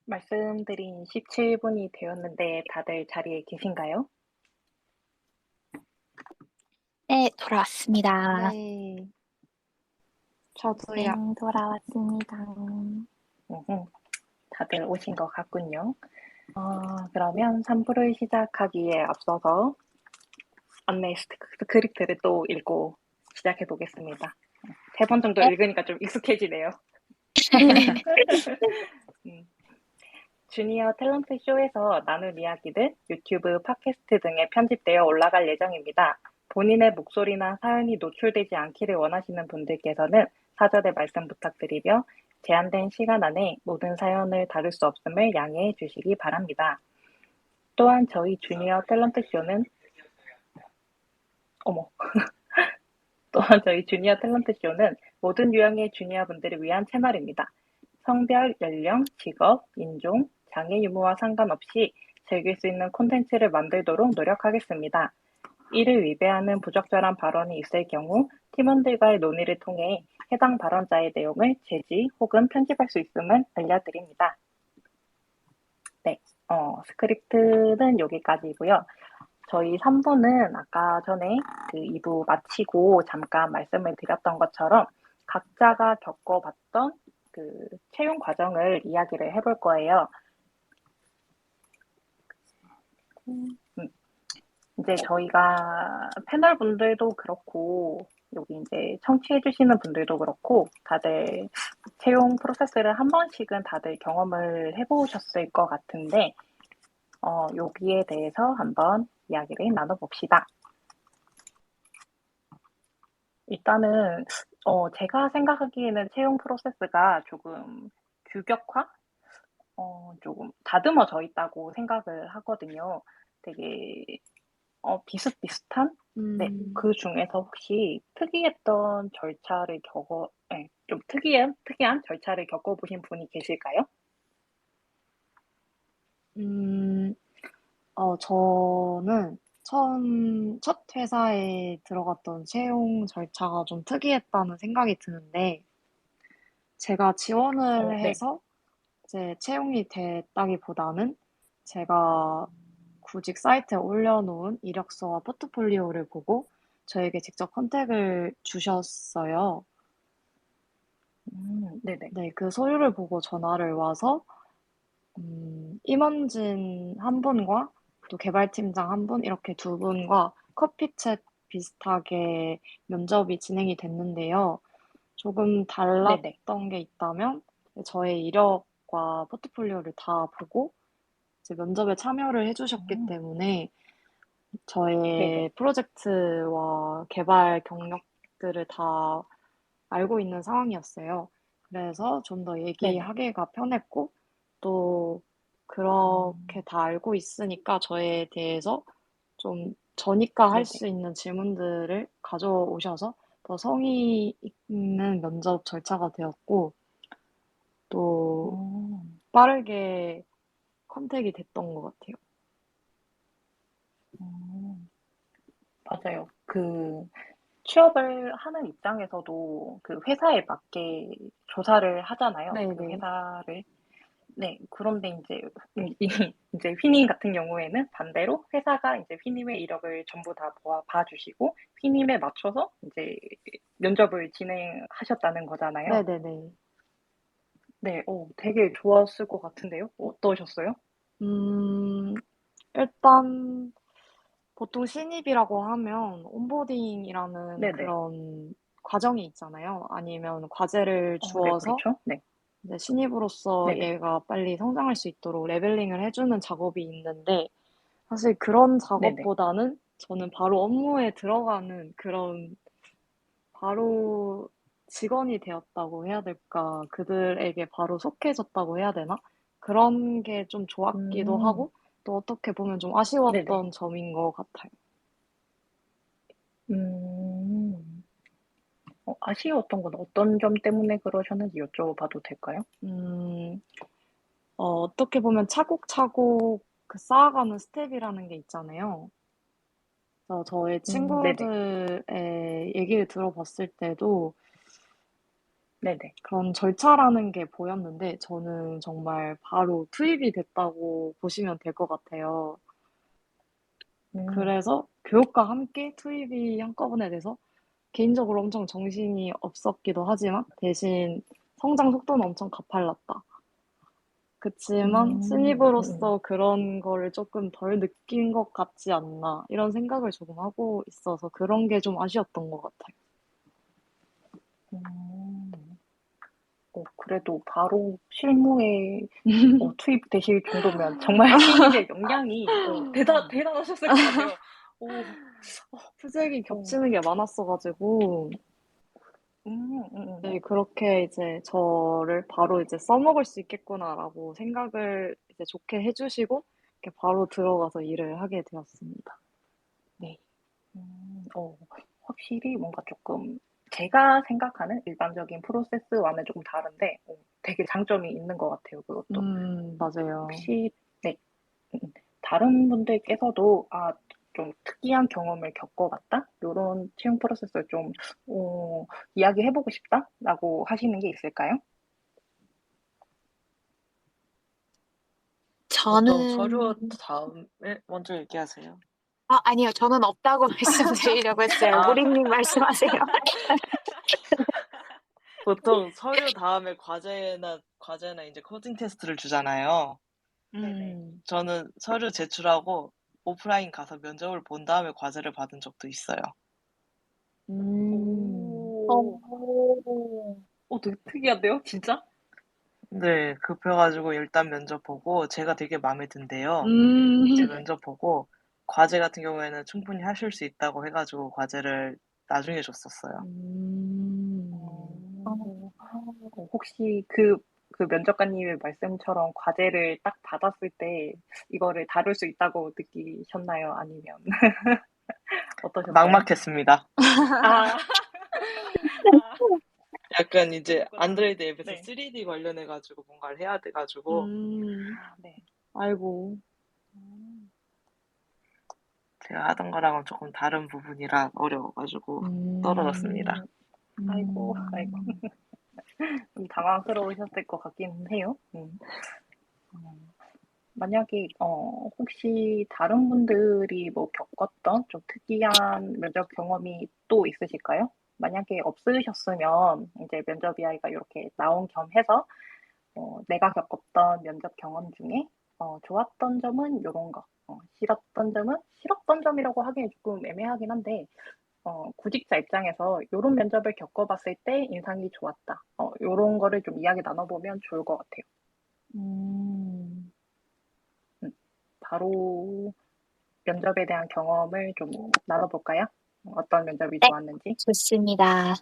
말씀드린 17분이 되었는데 다들 자리에 계신가요? 네, 돌아왔습니다. 네, 저도요. 네, 돌아왔습니다. 음, 다들 오신 것 같군요. 그러면 3부를 시작하기에 앞서서 안내 스크립트를 또 읽고 시작해 보겠습니다. 3번 정도 네. 읽으니까 좀 익숙해지네요. 음, 주니어 탤런트 쇼에서 나눌 이야기들 유튜브, 팟캐스트 등에 편집되어 올라갈 예정입니다. 본인의 목소리나 사연이 노출되지 않기를 원하시는 분들께서는 사전에 말씀 부탁드리며 제한된 시간 안에 모든 사연을 다룰 수 없음을 양해해 주시기 바랍니다. 또한 저희 주니어 탤런트 쇼는 어머 또한 저희 주니어 탤런트 쇼는 모든 유형의 주니어 분들을 위한 채널입니다. 성별, 연령, 직업, 인종, 장애 유무와 상관없이 즐길 수 있는 콘텐츠를 만들도록 노력하겠습니다. 이를 위배하는 부적절한 발언이 있을 경우 팀원들과의 논의를 통해 해당 발언자의 내용을 제지 혹은 편집할 수 있음을 알려드립니다. 네, 스크립트는 여기까지고요. 저희 3부는 아까 전에 그 2부 마치고 잠깐 말씀을 드렸던 것처럼 각자가 겪어봤던 그 채용 과정을 이야기를 해볼 거예요. 음, 이제 저희가 패널 분들도 그렇고 여기 이제 청취해주시는 분들도 그렇고 다들 채용 프로세스를 한 번씩은 다들 경험을 해보셨을 것 같은데 여기에 대해서 한번 이야기를 나눠봅시다. 일단은 제가 생각하기에는 채용 프로세스가 조금 규격화? 조금 다듬어져 있다고 생각을 하거든요. 되게 비슷비슷한? 네, 음, 그 중에서 혹시 특이했던 절차를 네, 좀 특이한 절차를 겪어보신 분이 계실까요? 음, 저는 첫 회사에 들어갔던 채용 절차가 좀 특이했다는 생각이 드는데, 제가 지원을 네. 해서 이제 채용이 됐다기보다는 제가 구직 사이트에 올려놓은 이력서와 포트폴리오를 보고 저에게 직접 컨택을 주셨어요. 네네. 네, 그 서류를 보고 전화를 와서 임원진 한 분과 또 개발팀장 한 분, 이렇게 두 분과 커피챗 비슷하게 면접이 진행이 됐는데요. 조금 네네. 달랐던 게 있다면, 저의 이력과 포트폴리오를 다 보고 이제 면접에 참여를 해주셨기 음, 때문에 네네. 저의 프로젝트와 개발 경력들을 다 알고 있는 상황이었어요. 그래서 좀 더 네네. 얘기하기가 편했고, 또 그렇게 음, 다 알고 있으니까 저에 대해서 좀 저니까 할 네네. 수 있는 질문들을 가져오셔서 더 성의 있는 면접 절차가 되었고, 또 음, 빠르게 컨택이 됐던 것 같아요. 음, 맞아요. 취업을 하는 입장에서도 그 회사에 맞게 조사를 하잖아요. 그 네네. 회사를. 네, 그런데 이제, 이제 휘님 같은 경우에는 반대로 회사가 이제 휘님의 이력을 전부 다 봐주시고, 휘님에 맞춰서 이제 면접을 진행하셨다는 거잖아요. 네네네. 네, 되게 좋았을 것 같은데요? 어떠셨어요? 음, 일단 보통 신입이라고 하면 온보딩이라는 네네. 그런 과정이 있잖아요. 아니면 과제를 네, 주어서 그렇죠. 네, 이제 신입으로서 네네. 얘가 빨리 성장할 수 있도록 레벨링을 해주는 작업이 있는데, 사실 그런 네네. 작업보다는 저는 바로 업무에 들어가는 그런, 바로 직원이 되었다고 해야 될까? 그들에게 바로 속해졌다고 해야 되나? 그런 게 좀 좋았기도 음, 하고, 또 어떻게 보면 좀 네네. 아쉬웠던 점인 것 같아요. 음, 아쉬웠던 건 어떤 점 때문에 그러셨는지 여쭤봐도 될까요? 음, 어떻게 보면 차곡차곡 그 쌓아가는 스텝이라는 게 있잖아요. 그래서 저의 네네. 친구들의 얘기를 들어봤을 때도 네네. 그런 절차라는 게 보였는데 저는 정말 바로 투입이 됐다고 보시면 될 것 같아요. 음, 그래서 교육과 함께 투입이 한꺼번에 돼서 개인적으로 엄청 정신이 없었기도 하지만 대신 성장 속도는 엄청 가팔랐다. 그치만 음. 신입으로서 그런 거를 조금 덜 느낀 것 같지 않나 이런 생각을 조금 하고 있어서 그런 게 좀 아쉬웠던 것 같아요. 음. 그래도 바로 실무에 투입되실 정도면 정말 신입의 역량이 대단하셨을 것 같아요. 오, 프로젝트가 어, 겹치는 게 많았어가지고 네, 네. 그렇게 이제 저를 바로 이제 써먹을 수 있겠구나라고 생각을 이제 좋게 해주시고 이렇게 바로 들어가서 일을 하게 되었습니다. 네. 어, 확실히 뭔가 조금 제가 생각하는 일반적인 프로세스와는 조금 다른데 되게 장점이 있는 것 같아요, 그것도. 맞아요. 혹시 네, 음, 다른 분들께서도 좀 특이한 경험을 겪어봤다? 이런 채용 프로세스를 좀 이야기해보고 싶다라고 하시는 게 있을까요? 보통 서류 저는, 다음에 먼저 얘기하세요. 아니요. 저는 없다고 말씀드리려고 했어요. 아, 무림님 말씀하세요. 보통 서류 다음에 과제나 이제 코딩 테스트를 주잖아요. 네네. 저는 서류 제출하고 오프라인 가서 면접을 본 다음에 과제를 받은 적도 있어요. 음, 오, 오, 되게 특이한데요, 진짜? 네, 급해가지고 일단 면접 보고 제가 되게 마음에 든대요. 이제 음, 면접 보고 과제 같은 경우에는 충분히 하실 수 있다고 해가지고 과제를 나중에 줬었어요. 음. 어, 혹시 그 면접관님의 말씀처럼 과제를 딱 받았을 때 이거를 다룰 수 있다고 느끼셨나요? 아니면 어떠셨어요? 막막했습니다. 아, 아, 약간 이제 그러셨구나. 안드로이드 앱에서 네. 3D 관련해가지고 뭔가를 해야 돼가지고 네. 아이고. 음, 제가 하던 거랑은 조금 다른 부분이라 어려워가지고 떨어졌습니다. 음, 아이고, 아이고. 음. 좀 당황스러우셨을 것 같긴 해요. 음. 만약에 혹시 다른 분들이 뭐 겪었던 좀 특이한 면접 경험이 또 있으실까요? 만약에 없으셨으면 이제 면접 이야기가 이렇게 나온 겸해서 내가 겪었던 면접 경험 중에 좋았던 점은 요런 거, 싫었던 점은 싫었던 점이라고 하기엔 조금 애매하긴 한데 구직자 입장에서 요런 면접을 겪어봤을 때 인상이 좋았다. 요런 거를 좀 이야기 나눠보면 좋을 것 같아요. 음, 음, 바로 면접에 대한 경험을 좀 나눠볼까요? 어떤 면접이 네, 좋았는지. 좋습니다.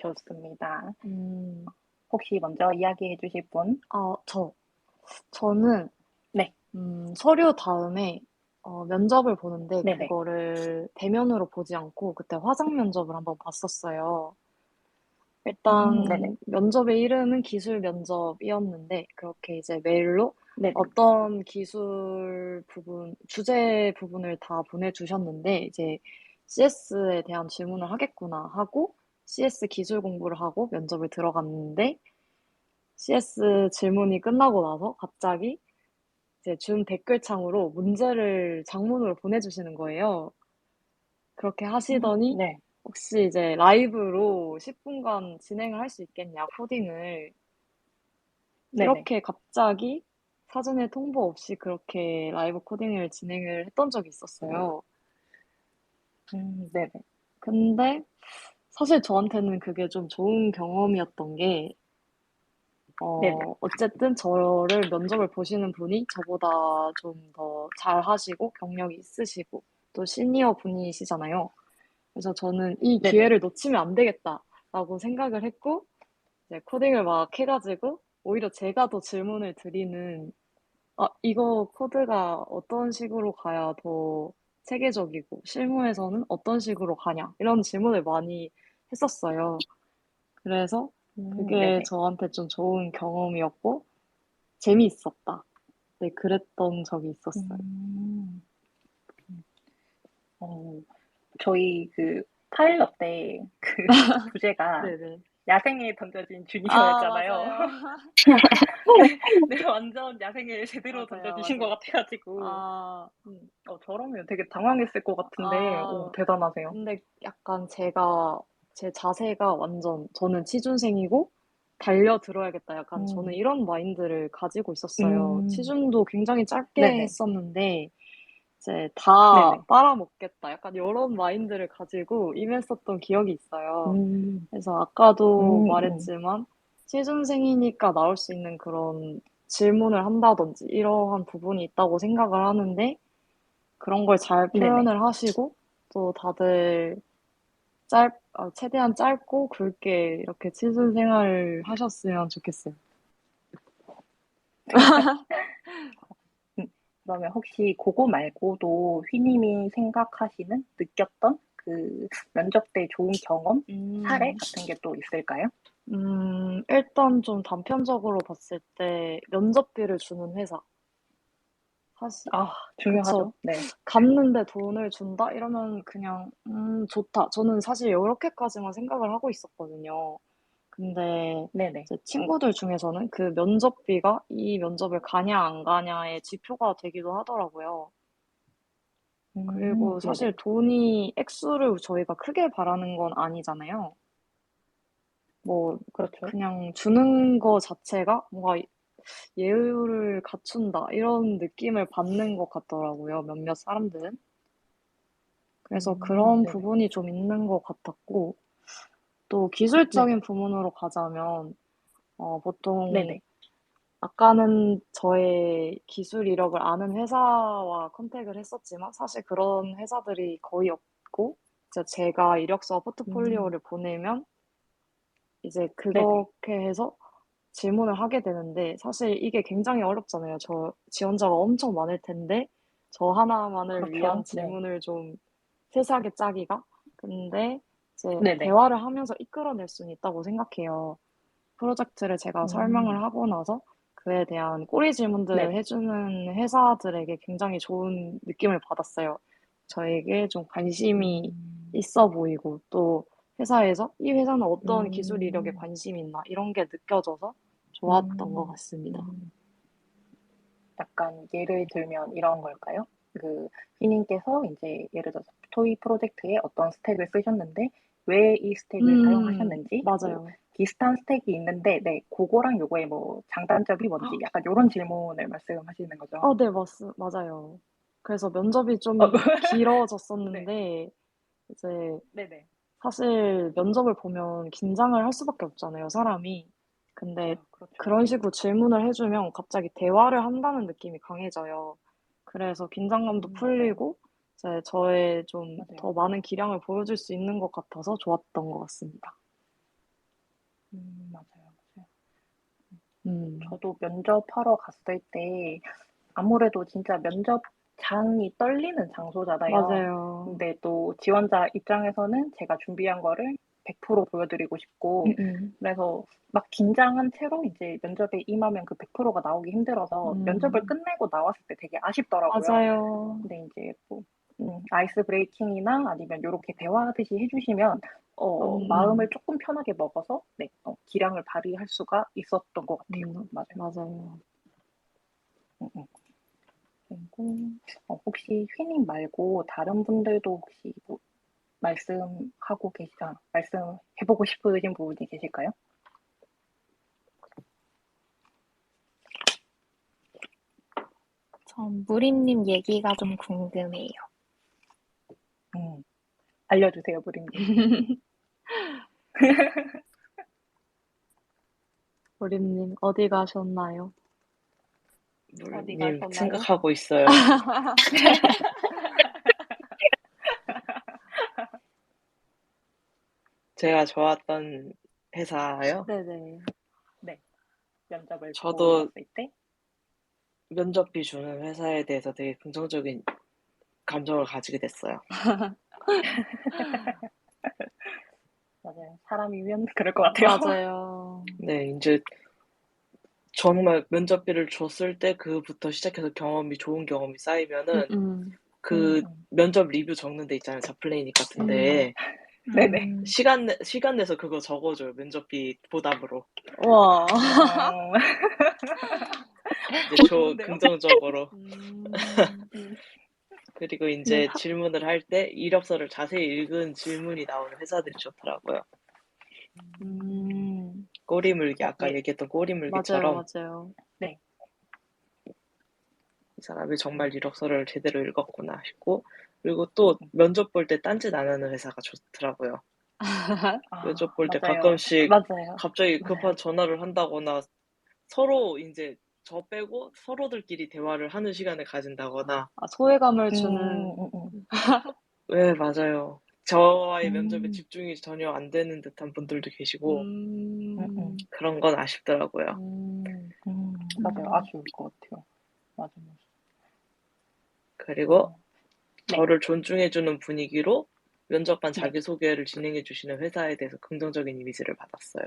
좋습니다. 음. 혹시 먼저 이야기해 주실 분? 아, 저는, 네, 서류 다음에, 면접을 보는데, 네네. 그거를 대면으로 보지 않고, 그때 화상 면접을 한번 봤었어요. 일단, 네네. 면접의 이름은 기술 면접이었는데, 그렇게 이제 메일로 네네. 어떤 기술 부분, 주제 부분을 다 보내주셨는데, 이제 CS에 대한 질문을 하겠구나 하고, CS 기술 공부를 하고 면접을 들어갔는데, CS 질문이 끝나고 나서 갑자기 이제 줌 댓글창으로 문제를 장문으로 보내주시는 거예요. 그렇게 하시더니 네. 혹시 이제 라이브로 10분간 진행을 할 수 있겠냐, 코딩을. 네네. 이렇게 갑자기 사전에 통보 없이 그렇게 라이브 코딩을 진행을 했던 적이 있었어요. 네네. 근데 사실 저한테는 그게 좀 좋은 경험이었던 게 네네. 어쨌든 저를 면접을 보시는 분이 저보다 좀 더 잘하시고 경력이 있으시고 또 시니어 분이시잖아요. 그래서 저는 이 네네. 기회를 놓치면 안 되겠다라고 생각을 했고 이제 코딩을 막 해가지고 오히려 제가 더 질문을 드리는 이거 코드가 어떤 식으로 가야 더 체계적이고 실무에서는 어떤 식으로 가냐 이런 질문을 많이 했었어요. 그래서 그게 네네. 저한테 좀 좋은 경험이었고 재미있었다. 네, 그랬던 적이 있었어요. 음, 어, 저희 그 파일럿 때 그 주제가 네네. 야생에 던져진 아, 주니어였잖아요. 맞아요. 네, 완전 야생에 제대로 맞아요, 던져주신 것 맞아요. 같아가지고. 아, 저라면 되게 당황했을 것 같은데, 아, 대단하세요. 근데 약간 제 자세가 완전, 저는 취준생이고, 달려들어야겠다. 약간 저는 음, 이런 마인드를 가지고 있었어요. 음, 취준도 굉장히 짧게 네네, 했었는데, 이제 다 네네. 빨아먹겠다. 약간 이런 마인드를 가지고 임했었던 기억이 있어요. 음, 그래서 아까도 음, 음. 말했지만, 취준생이니까 나올 수 있는 그런 질문을 한다든지, 이러한 부분이 있다고 생각을 하는데, 그런 걸 잘 네네. 표현을 하시고, 또 다들 최대한 짧고 굵게 이렇게 취준 생활을 하셨으면 좋겠어요. 음, 그러면 혹시 그거 말고도 휘님이 생각하시는, 느꼈던 그 면접 때 좋은 경험, 사례 음, 같은 게 또 있을까요? 일단 좀 단편적으로 봤을 때 면접비를 주는 회사. 사실, 아, 그쵸. 중요하죠. 네. 갔는데 돈을 준다? 이러면 그냥, 좋다. 저는 사실 이렇게까지만 생각을 하고 있었거든요. 근데 네네. 제 친구들 중에서는 그 면접비가 이 면접을 가냐 안 가냐의 지표가 되기도 하더라고요. 그리고 사실 네네. 돈이 액수를 저희가 크게 바라는 건 아니잖아요. 뭐 그렇죠. 그냥 주는 거 자체가 뭔가 예의를 갖춘다 이런 느낌을 받는 것 같더라고요. 몇몇 사람들은. 그래서 그런 네네. 부분이 좀 있는 것 같았고 또 네네. 기술적인 부분으로 가자면 보통 네네. 아까는 저의 기술 이력을 아는 회사와 컨택을 했었지만 사실 그런 회사들이 거의 없고 이제 제가 이력서와 음, 포트폴리오를 보내면 이제 네네. 그렇게 해서 질문을 하게 되는데 사실 이게 굉장히 어렵잖아요. 저 지원자가 엄청 많을 텐데 저 하나만을 위한 그렇죠. 네. 질문을 좀 세세하게 짜기가 근데 이제 네네. 대화를 하면서 이끌어낼 수는 있다고 생각해요. 프로젝트를 제가 설명을 음, 하고 나서 그에 대한 꼬리 질문들을 네네. 해주는 회사들에게 굉장히 좋은 느낌을 받았어요. 저에게 좀 관심이 음, 있어 보이고 또 회사에서 이 회사는 어떤 기술 이력에 음, 관심이 있나 이런 게 느껴져서 좋았던 것 음, 같습니다. 음. 약간 예를 들면 이런 걸까요? 그 휘님께서 이제 예를 들어서 토이 프로젝트에 어떤 스택을 쓰셨는데 왜 이 스택을 사용하셨는지, 뭐 맞아요. 비슷한 스택이 있는데, 네, 그거랑 요거의 뭐 장단점이 뭔지, 약간 이런 질문을 말씀하시는 거죠. 네, 맞아요. 그래서 면접이 어, 좀 네, 길어졌었는데 이제 네네. 사실 면접을 보면 긴장을 할 수밖에 없잖아요, 사람이. 근데 아, 그렇죠. 그런 식으로 질문을 해주면 갑자기 대화를 한다는 느낌이 강해져요. 그래서 긴장감도 맞아요. 풀리고, 이제 저의 좀 맞아요. 더 많은 기량을 보여줄 수 있는 것 같아서 좋았던 것 같습니다. 맞아요. 맞아요. 음, 저도 면접하러 갔을 때 아무래도 진짜 면접장이 떨리는 장소잖아요. 맞아요. 근데 또 지원자 입장에서는 제가 준비한 거를 100% 보여드리고 싶고, 음, 그래서 막 긴장한 채로 이제 면접에 임하면 그 100%가 나오기 힘들어서 면접을 음, 끝내고 나왔을 때 되게 아쉽더라고요. 맞아요. 근데 이제 뭐, 아이스 브레이킹이나 아니면 이렇게 대화하듯이 해주시면, 마음을 음, 조금 편하게 먹어서, 네, 기량을 발휘할 수가 있었던 것 같아요. 맞아요. 맞아요. 음, 음. 그리고 혹시 휘님 말고 다른 분들도 혹시 뭐 말씀해보고 싶으신 부분이 계실까요? 전 무림님 얘기가 좀 궁금해요. 음, 알려주세요, 부림님. 우리님, 어디 가셨나요? 어디 님 가셨나요? 생각하고 있어요. 제가 좋았던 회사요? 네네. 네, 면접을 저도 보셨을 때. 면접비 주는 회사에 대해서 되게 긍정적인 감정을 가지게 됐어요. 맞아요. 사람이면 그럴 것 같아요. 맞아요. 네, 이제 정말 면접비를 줬을 때 그부터 시작해서 좋은 경험이 음, 쌓이면은 음, 음, 그 면접 리뷰 적는 데 있잖아요. 자플레이닉 음, 같은데. 네네. 시간 내서 그거 적어줘요. 면접비 보답으로. 와. 이제 좋은데요? 긍정적으로. 음. 그리고 근데 이제 질문을 할 때 이력서를 자세히 읽은 질문이 나오는 회사들이 좋더라고요. 음. 꼬리물기, 아까 네. 얘기했던 맞아요, 꼬리물기처럼 맞아요. 네. 이 사람이 정말 이력서를 제대로 읽었구나 싶고, 그리고 또 면접 볼 때 딴짓 안 하는 회사가 좋더라고요. 면접 볼 때 맞아요. 가끔씩 맞아요. 갑자기 맞아요. 급한 전화를 한다거나 서로 이제 저 빼고 서로들끼리 대화를 하는 시간을 가진다거나. 소외감을 음, 주는. 네, 맞아요. 저와의 면접에 음, 집중이 전혀 안 되는 듯한 분들도 계시고 음. 그런 건 아쉽더라고요. 맞아요. 아쉬울 것 같아요. 맞아요. 그리고 네. 저를 존중해주는 분위기로 면접관 네. 자기소개를 진행해 주시는 회사에 대해서 긍정적인 이미지를 받았어요.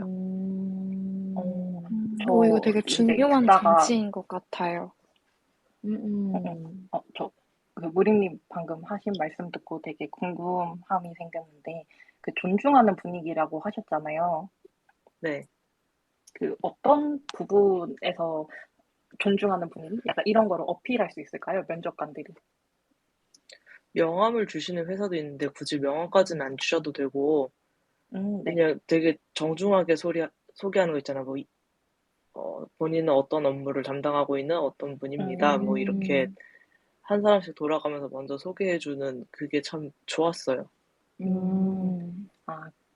이거 되게 이제 중요한 듣다가, 장치인 것 같아요. 무림님 방금 하신 말씀 듣고 되게 궁금함이 생겼는데, 그 존중하는 분위기라고 하셨잖아요. 네. 그 어떤 부분에서 존중하는 분위기? 약간 이런 거를 어필할 수 있을까요? 면접관들이. 명함을 주시는 회사도 있는데 굳이 명함까지는 안 주셔도 되고 네. 그냥 되게 정중하게 소개하는 거 있잖아요. 본인은 어떤 업무를 담당하고 있는 어떤 분입니다. 뭐 이렇게 한 사람씩 돌아가면서 먼저 소개해 주는 그게 참 좋았어요.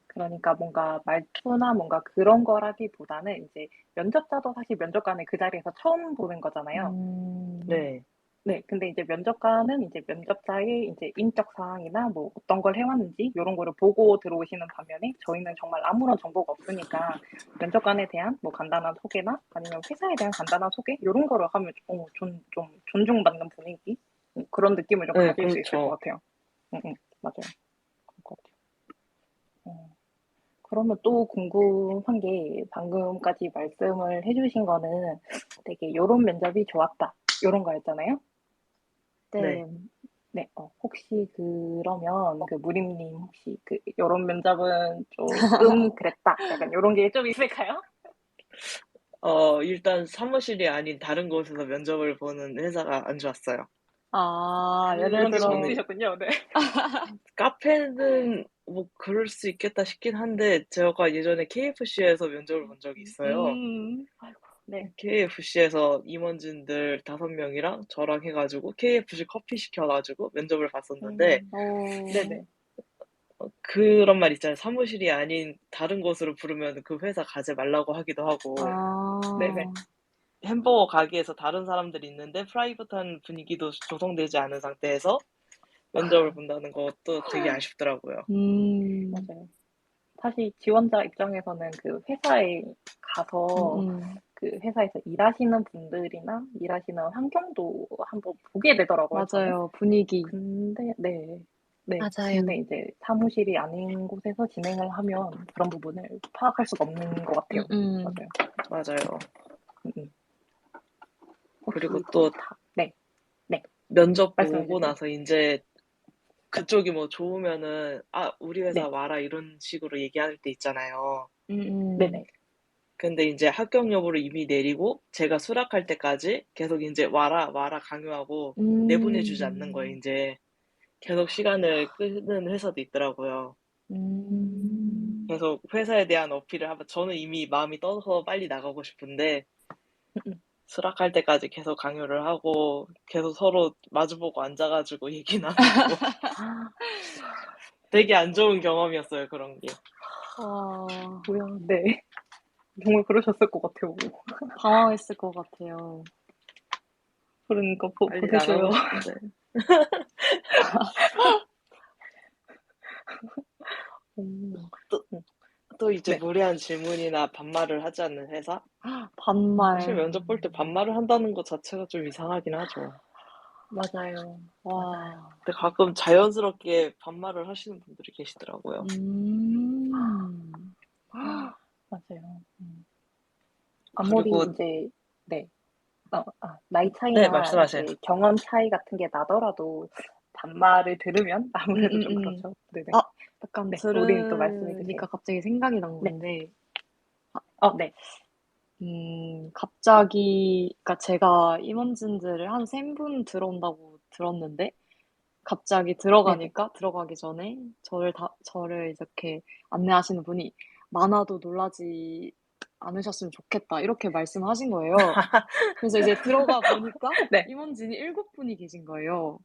그러니까 뭔가 말투나 뭔가 그런 거라기보다는 이제 면접자도 사실 면접관을 그 자리에서 처음 보는 거잖아요. 네. 네, 근데 이제 면접관은 이제 면접자의 이제 인적 사항이나 뭐 어떤 걸 해왔는지 이런 거를 보고 들어오시는 반면에 저희는 정말 아무런 정보가 없으니까 면접관에 대한 뭐 간단한 소개나 아니면 회사에 대한 간단한 소개 이런 거를 하면 좀 존중받는 분위기 그런 느낌을 좀 네, 가질 수 있을 것 그렇죠. 같아요. 맞아요. 그럴 것 같아요. 그러면 또 궁금한 게 방금까지 말씀을 해주신 거는 되게 요런 면접이 좋았다 요런 거였잖아요. 네. 네, 혹시 그러면 그 무림님 혹시 그 요런 면접은 조금 그랬다 약간 요런 게 좀 있을까요? 일단 사무실이 아닌 다른 곳에서 면접을 보는 회사가 안 좋았어요. 예를 그런 경험 들어, 있으셨군요. 네. 카페는 뭐 그럴 수 있겠다 싶긴 한데 제가 예전에 KFC에서 면접을 본 적이 있어요. 네. KFC에서 임원진들 5명이랑 저랑 해가지고 KFC 커피 시켜가지고 면접을 봤었는데 네네. 그런 말 있잖아요. 사무실이 아닌 다른 곳으로 부르면 그 회사 가지 말라고 하기도 하고 네네. 햄버거 가게에서 다른 사람들이 있는데 프라이빗한 분위기도 조성되지 않은 상태에서 면접을 본다는 것도 되게 아쉽더라고요. 맞아요. 사실 지원자 입장에서는 그 회사에 가서 그 회사에서 일하시는 분들이나 일하시는 환경도 한번 보게 되더라고요, 저는. 맞아요, 분위기. 근데, 네. 네. 맞아요. 근데 이제 사무실이 아닌 곳에서 진행을 하면 그런 부분을 파악할 수가 없는 것 같아요. 맞아요. 맞아요. 음, 음. 그리고 혹시 또 네. 네. 면접 말씀해 보고 주세요. 나서 이제 그쪽이 뭐 좋으면은 우리 회사 네. 와라 이런 식으로 얘기할 때 있잖아요. 네네. 근데 이제 합격 여부를 이미 내리고 제가 수락할 때까지 계속 이제 와라 강요하고 내보내주지 않는 거예요. 이제 계속 시간을 끄는 회사도 있더라고요. 계속 회사에 대한 어필을 하면 저는 이미 마음이 떠서 빨리 나가고 싶은데 수락할 때까지 계속 강요를 하고 계속 서로 마주보고 앉아가지고 얘기 나누고 되게 안 좋은 경험이었어요. 그런 게. 뭐야, 네. 정말 그러셨을 것 같아요. 당황했을 것 같아요. 그러니까 빨리 보내줘요. 나가고 싶은데. 음, 또, 또 이제 네. 무례한 질문이나 반말을 하지 않는 회사? 사실 반말. 면접 볼 때 반말을 한다는 것 자체가 좀 이상하긴 하죠. 맞아요. 맞아요. 근데 가끔 자연스럽게 반말을 하시는 분들이 계시더라고요. 맞아요. 아무리 그리고 이제, 네. 나이 네, 차이나 말씀하세요. 이제 경험 차이 같은 게 나더라도 반말을 들으면 아무래도 좀 음. 그렇죠. 네네. 아, 약간 네, 우리는 또 말씀해 주세요. 들으니까 갑자기 생각이 난 네. 건데, 네. 갑자기, 그러니까 제가 임원진들을 한 3분 들어온다고 들었는데, 갑자기 네네. 들어가기 전에 저를 이렇게 안내하시는 분이 많아도 놀라지 않으셨으면 좋겠다. 이렇게 말씀하신 거예요. 그래서 이제 들어가 보니까 네. 임원진이 7분이 계신 거예요.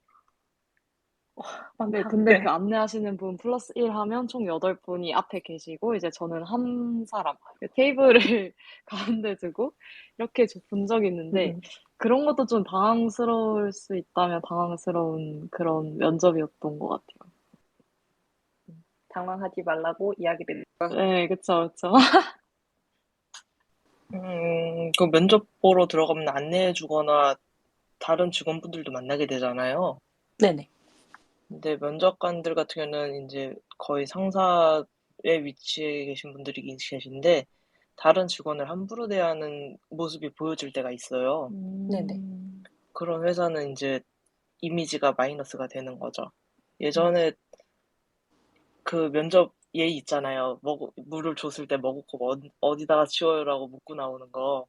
네, 많다. 근데 그 네. 안내하시는 분 플러스 1 하면 총 8분이 앞에 계시고, 이제 저는 한 사람, 그 테이블을 가운데 두고, 이렇게 본 적이 있는데, 음. 그런 것도 좀 당황스러울 수 있다면 당황스러운 그런 면접이었던 것 같아요. 당황하지 말라고 이야기를. 네, 그쵸, 그쵸. 그 면접 보러 들어가면 안내해주거나 다른 직원분들도 만나게 되잖아요. 네네. 근데 면접관들 같은 경우는 이제 거의 상사의 위치에 계신 분들이 계신데 다른 직원을 함부로 대하는 모습이 보여질 때가 있어요. 네네. 그런 회사는 이제 이미지가 마이너스가 되는 거죠. 예전에 그 면접 예의 있잖아요. 물을 줬을 때 머그컵 어디다가 치워요라고 묻고 나오는 거.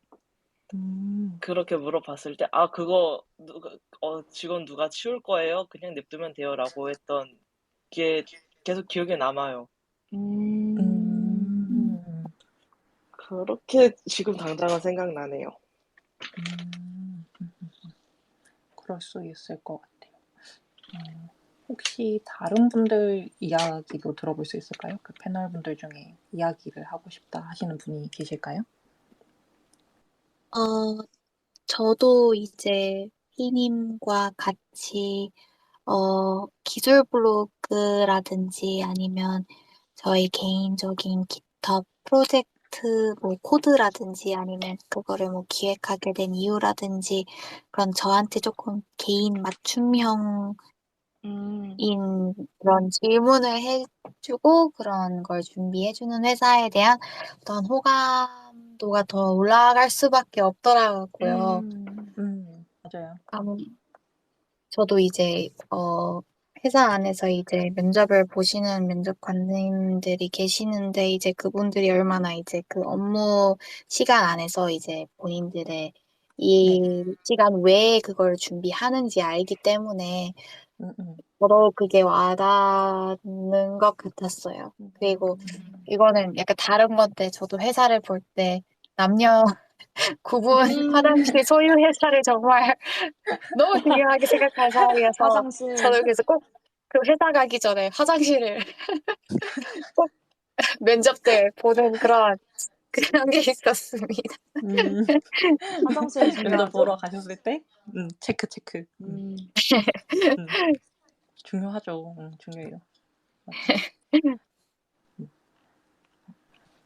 그렇게 물어봤을 때, 아, 그거 직원 누가 치울 거예요? 그냥 냅두면 돼요라고 했던 게 계속 기억에 남아요. 음. 그렇게 지금 당장은 생각나네요. 그럴 수 있을 것 같아요. 혹시 다른 분들 이야기도 들어볼 수 있을까요? 그 패널 분들 중에 이야기를 하고 싶다 하시는 분이 계실까요? 저도 이제 B님과 같이, 기술 블로그라든지 아니면 저희 개인적인 깃허브 프로젝트 뭐 코드라든지 아니면 그거를 뭐 기획하게 된 이유라든지 그런 저한테 조금 개인 맞춤형 음, 인 그런 질문을 해주고 그런 걸 준비해주는 회사에 대한 어떤 호감도가 더 올라갈 수밖에 없더라고요. 맞아요. 아무, 저도 이제, 회사 안에서 이제 면접을 보시는 면접관님들이 계시는데 이제 그분들이 얼마나 이제 그 업무 시간 안에서 이제 본인들의 네. 이 시간 외에 그걸 준비하는지 알기 때문에 음. 더더욱 그게 와닿는 것 같았어요. 그리고 이거는 약간 다른 건데, 저도 회사를 볼 때 남녀 구분 화장실 소유 회사를 정말 너무 중요하게 생각하는 사람이어서 화장실. 저는 그래서 꼭 그 회사 가기 전에 화장실을 꼭 면접 때 보는 그런 게 있었습니다. 화장실 면접 보러 중요하죠. 가셨을 때, 체크. 음, 음, 중요하죠. 중요해요. 맞아요.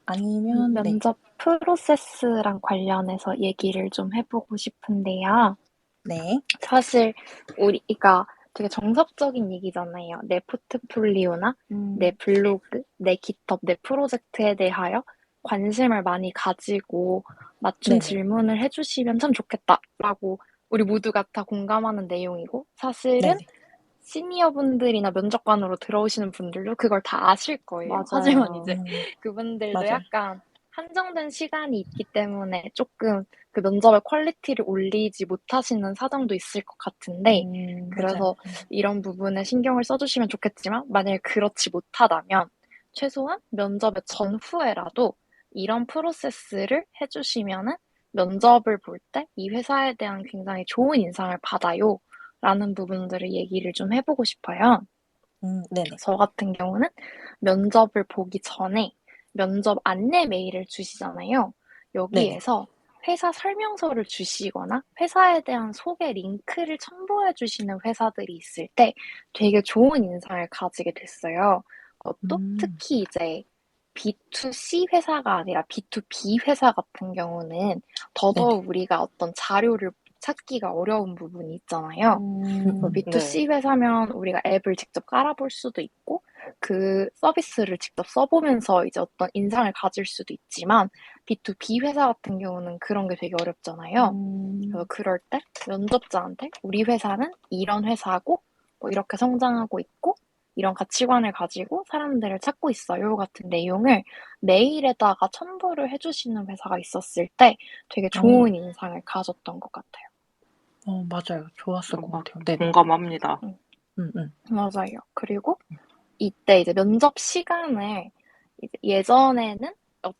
아니면, 네. 면접 프로세스랑 관련해서 얘기를 좀 해보고 싶은데요. 네. 사실 우리가 되게 정석적인 얘기잖아요. 내 포트폴리오나 내 블로그, 내 깃허브, 내 프로젝트에 대하여 관심을 많이 가지고 맞춤 네네. 질문을 해주시면 참 좋겠다라고 우리 모두가 다 공감하는 내용이고, 사실은 네네. 시니어분들이나 면접관으로 들어오시는 분들도 그걸 다 아실 거예요. 하지만 맞아요. 이제 그분들도 맞아요. 약간 한정된 시간이 있기 때문에 조금 그 면접의 퀄리티를 올리지 못하시는 사정도 있을 것 같은데, 맞아요. 그래서 이런 부분에 신경을 써주시면 좋겠지만, 만약에 그렇지 못하다면 최소한 면접의 전후에라도 이런 프로세스를 해주시면은 면접을 볼 때 이 회사에 대한 굉장히 좋은 인상을 받아요 라는 부분들을 얘기를 좀 해보고 싶어요. 네네. 저 같은 경우는 면접을 보기 전에 면접 안내 메일을 주시잖아요. 네네. 여기에서 회사 설명서를 주시거나 회사에 대한 소개 링크를 첨부해 주시는 회사들이 있을 때 되게 좋은 인상을 가지게 됐어요. 또 특히 이제 B2C 회사가 아니라 B2B 회사 같은 경우는 네네. 더더욱 우리가 어떤 자료를 찾기가 어려운 부분이 있잖아요. 뭐 네. B2C 회사면 우리가 앱을 직접 깔아볼 수도 있고, 그 서비스를 직접 써보면서 이제 어떤 인상을 가질 수도 있지만, B2B 회사 같은 경우는 그런 게 되게 어렵잖아요. 그래서 그럴 때 면접자한테 우리 회사는 이런 회사고, 뭐 이렇게 성장하고 있고, 이런 가치관을 가지고 사람들을 찾고 있어요 같은 내용을 메일에다가 첨부를 해주시는 회사가 있었을 때 되게 좋은 인상을 가졌던 것 같아요. 맞아요. 좋았을 것 같아요. 네. 공감합니다. 맞아요. 그리고 이때 이제 면접 시간을 이제 예전에는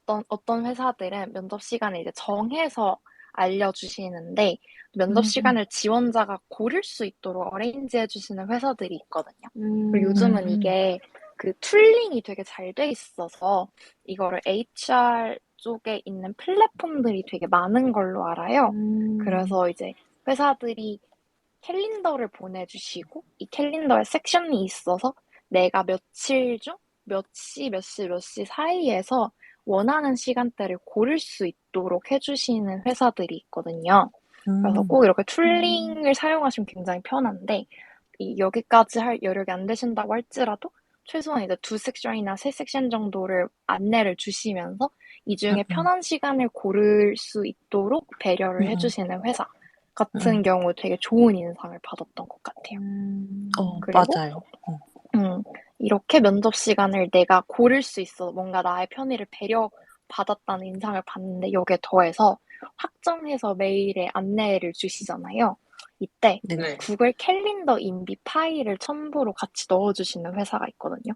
어떤 회사들은 면접 시간을 이제 정해서 알려주시는데 면접 시간을 지원자가 고를 수 있도록 어레인지 해주시는 회사들이 있거든요. 그리고 요즘은 이게 그 툴링이 되게 잘 돼 있어서 이거를 HR 쪽에 있는 플랫폼들이 되게 많은 걸로 알아요. 그래서 이제 회사들이 캘린더를 보내주시고 이 캘린더에 섹션이 있어서 내가 며칠 중 몇 시, 몇 시, 몇 시 사이에서 원하는 시간대를 고를 수 있도록 해주시는 회사들이 있거든요. 그래서 꼭 이렇게 툴링을 사용하시면 굉장히 편한데 여기까지 할 여력이 안 되신다고 할지라도 최소한 이제 2섹션이나 3섹션 정도를 안내를 주시면서 이 중에 편한 시간을 고를 수 있도록 배려를 해주시는 회사 같은 경우 되게 좋은 인상을 받았던 것 같아요. 그리고 맞아요. 이렇게 면접 시간을 내가 고를 수 있어 뭔가 나의 편의를 배려받았다는 인상을 받는데 여기에 더해서 확정해서 메일에 안내를 주시잖아요. 이때 네. 구글 캘린더 인비 파일을 첨부로 같이 넣어주시는 회사가 있거든요.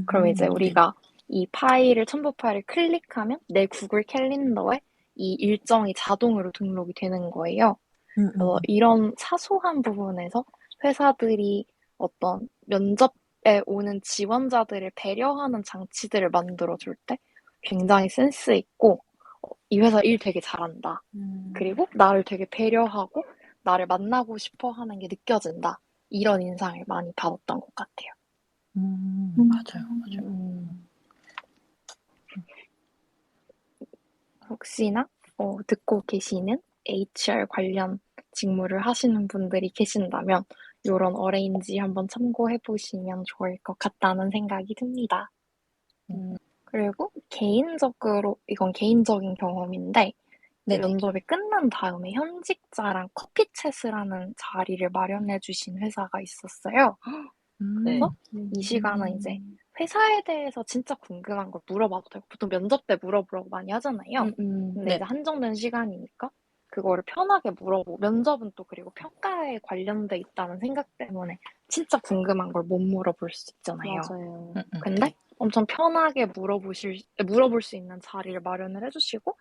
그럼 이제 우리가 이 파일을 첨부 파일을 클릭하면 내 구글 캘린더에 이 일정이 자동으로 등록이 되는 거예요. 그래서 이런 사소한 부분에서 회사들이 어떤 면접에 오는 지원자들을 배려하는 장치들을 만들어줄 때 굉장히 센스 있고 이 회사 일 되게 잘한다. 그리고 나를 되게 배려하고 나를 만나고 싶어 하는 게 느껴진다. 이런 인상을 많이 받았던 것 같아요. 맞아요. 혹시나 듣고 계시는 HR 관련 직무를 하시는 분들이 계신다면 이런 어레인지 한번 참고해 보시면 좋을 것 같다는 생각이 듭니다. 그리고 개인적으로 이건 개인적인 경험인데 면접이 끝난 다음에 현직자랑 커피챗을 자리를 마련해 주신 회사가 있었어요. 그래서 이 시간은 이제 회사에 대해서 진짜 궁금한 걸 물어봐도 되고 보통 면접 때 물어보라고 많이 하잖아요. 근데 이제 한정된 시간이니까 그거를 편하게 물어보고 면접은 또 그리고 평가에 관련돼 있다는 생각 때문에 진짜 궁금한 걸 못 물어볼 수 있잖아요. 맞아요. 근데 엄청 편하게 물어볼 수 있는 자리를 마련을 해주시고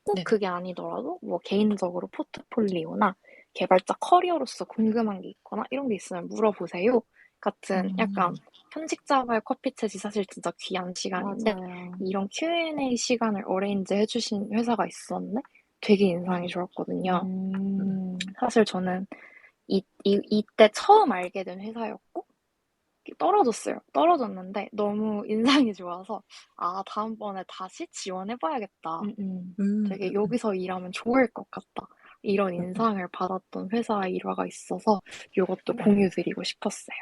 꼭 그게 아니더라도 뭐 개인적으로 포트폴리오나 개발자 커리어로서 궁금한 게 있거나 이런 게 있으면 물어보세요. 같은 약간 현직자와의 커피챗이 사실 진짜 귀한 시간인데 맞아요. 이런 Q&A 시간을 어레인지 해주신 회사가 있었는데 되게 인상이 좋았거든요. 사실 저는 이때 처음 알게 된 회사였고 떨어졌어요. 떨어졌는데 너무 인상이 좋아서 다음번에 다시 지원해봐야겠다. 되게 여기서 일하면 좋을 것 같다. 이런 인상을 받았던 회사 일화가 있어서 이것도 공유드리고 싶었어요.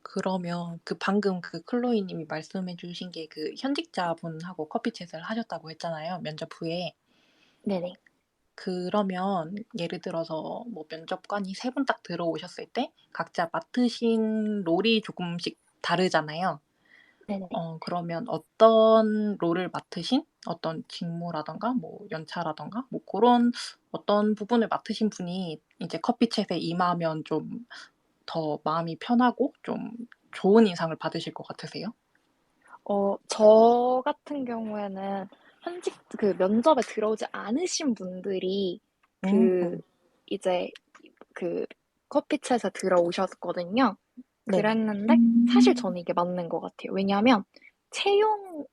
그러면 방금 클로이님이 말씀해 주신 게 현직자분하고 커피챗을 하셨다고 했잖아요. 면접 후에. 네네. 그러면 예를 들어서 뭐 면접관이 3분 딱 들어오셨을 때 각자 맡으신 롤이 조금씩 다르잖아요. 네네. 그러면 어떤 롤을 맡으신 어떤 직무라던가 뭐 연차라던가 뭐 그런 어떤 부분을 맡으신 분이 이제 커피챗에 임하면 좀 더 마음이 편하고 좀 좋은 인상을 받으실 것 같으세요? 저 같은 경우에는 면접에 들어오지 않으신 분들이 이제 커피챗에 들어오셨거든요. 그랬는데 사실 저는 이게 맞는 것 같아요. 왜냐하면 채용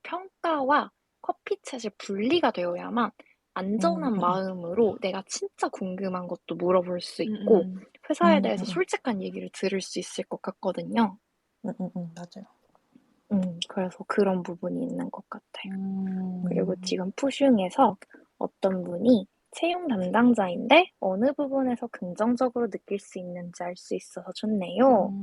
평가와 커피챗이 분리가 되어야만 안전한 마음으로 내가 진짜 궁금한 것도 물어볼 수 있고 회사에 대해서 솔직한 얘기를 들을 수 있을 것 같거든요. 맞아요. 그래서 그런 부분이 있는 것 같아요. 그리고 지금 푸슝에서 어떤 분이 채용 담당자인데 어느 부분에서 긍정적으로 느낄 수 있는지 알 수 있어서 좋네요.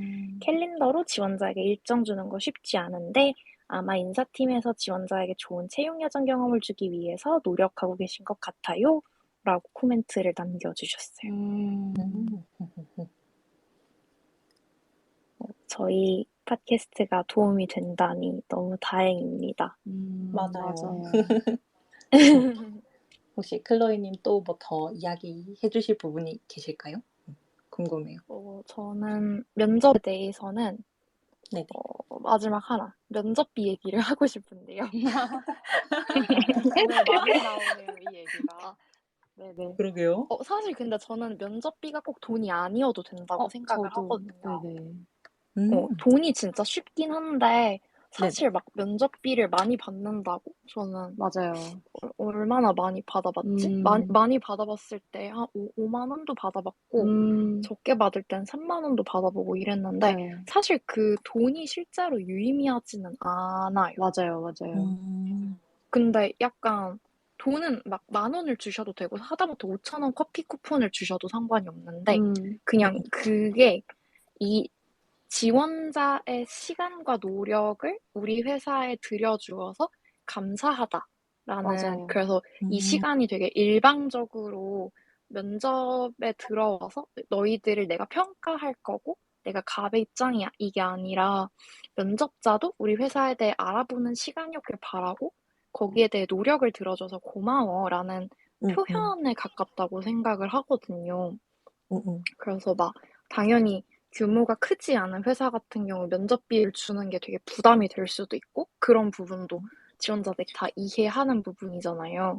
캘린더로 지원자에게 일정 주는 거 쉽지 않은데 아마 인사팀에서 지원자에게 좋은 채용 여정 경험을 주기 위해서 노력하고 계신 것 같아요. 라고 코멘트를 남겨주셨어요. 저희 팟캐스트가 도움이 된다니 너무 다행입니다. 맞아요. 맞아요. 혹시 클로이님 또 뭐 더 이야기해 주실 부분이 계실까요? 궁금해요. 저는 면접에 대해서는 네네. 마지막 하나, 면접비 얘기를 하고 싶은데요. 오늘 많이 나오네요, 이 얘기가. 네네. 그러게요. 사실 근데 저는 면접비가 꼭 돈이 아니어도 된다고 생각을 저도. 하거든요. 네네. 돈이 진짜 쉽긴 한데, 네네. 사실 막 면접비를 많이 받는다고? 저는 맞아요. 얼마나 많이 받아봤지? 많이 받아봤을 때 한 5만 원도 받아봤고, 적게 받을 땐 3만 원도 받아보고 이랬는데, 네. 사실 그 돈이 실제로 유의미하지는 않아요. 맞아요, 맞아요. 근데 약간 돈은 막 10,000원을 주셔도 되고, 하다못해 5,000원 커피 쿠폰을 주셔도 상관이 없는데, 그냥 그게 이 지원자의 시간과 노력을 우리 회사에 들여주어서 감사하다라는, 맞아요. 그래서 이 시간이 되게 일방적으로 면접에 들어와서 너희들을 내가 평가할 거고 내가 갑의 입장이야 이게 아니라 면접자도 우리 회사에 대해 알아보는 시간이었길 바라고 거기에 대해 노력을 들어줘서 고마워라는 표현에 가깝다고 생각을 하거든요. 그래서 막 당연히 규모가 크지 않은 회사 같은 경우 면접비를 주는 게 되게 부담이 될 수도 있고 그런 부분도 지원자들이 다 이해하는 부분이잖아요.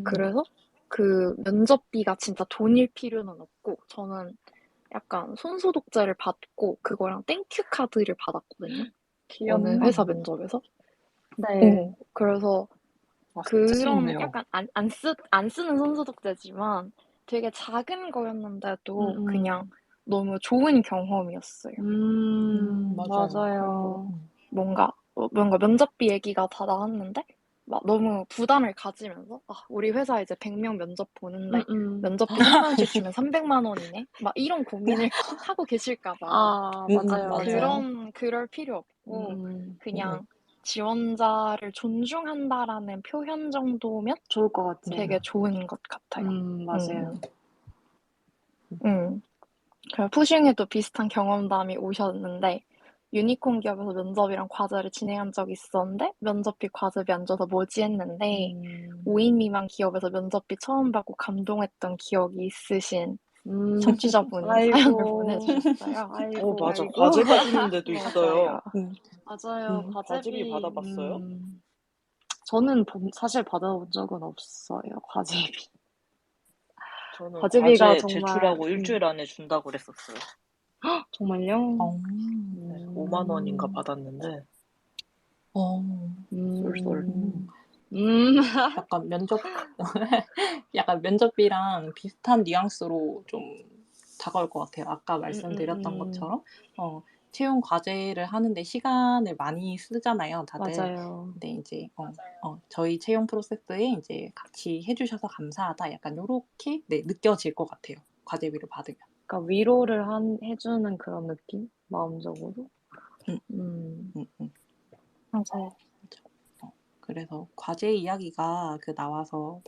그래서 그 면접비가 진짜 돈일 필요는 없고 저는 약간 손소독제를 받고 그거랑 땡큐 카드를 받았거든요. 어느 회사 면접에서. 네. 그래서 그런 쓰시네요. 약간 안 쓰는 손소독제지만 되게 작은 거였는데도 그냥 너무 좋은 경험이었어요. 맞아요. 뭔가 면접비 얘기가 다 나왔는데 막 너무 부담을 가지면서 우리 회사 이제 100명 면접 보는데 면접비 3만 원씩 주면 300만 원이네. 막 이런 고민을 하고 계실까 봐. 맞아요, 맞아요. 그럴 필요 없고 그냥 지원자를 존중한다라는 표현 정도면 좋을 것 같아요. 되게 좋은 것 같아요. 맞아요. 그 푸싱에도 비슷한 경험담이 오셨는데 유니콘 기업에서 면접이랑 과제를 진행한 적이 있었는데 면접비 과제비 안 줘서 뭐지 했는데 5인 미만 기업에서 면접비 처음 받고 감동했던 기억이 있으신 청취자분이 사연을 아이고. 보내주셨어요. 아이고. 맞아. 아이고. 과제비 주는 데도 있어요. 맞아요. 과제비 받아봤어요? 저는 사실 받아본 적은 없어요. 과제비. 저는 과제비가 과제 정말 제출하고 일주일 안에 준다고 그랬었어요. 정말요? 네, 5만 원인가 받았는데 쏠쏠. 약간 면접비랑 비슷한 뉘앙스로 좀 다가올 것 같아요. 아까 말씀드렸던 것처럼 채용 과제를 하는데 시간을 많이 쓰잖아요, 다들. 맞아요. 근데 이제 저희 채용 프로세스에 이제 같이 해주셔서 감사하다. 약간 요렇게 느껴질 것 같아요. 과제비를 받으면. 그러니까 위로를 해주는 그런 느낌? 마음적으로? 맞아요. 그래서 과제 이야기가 나와서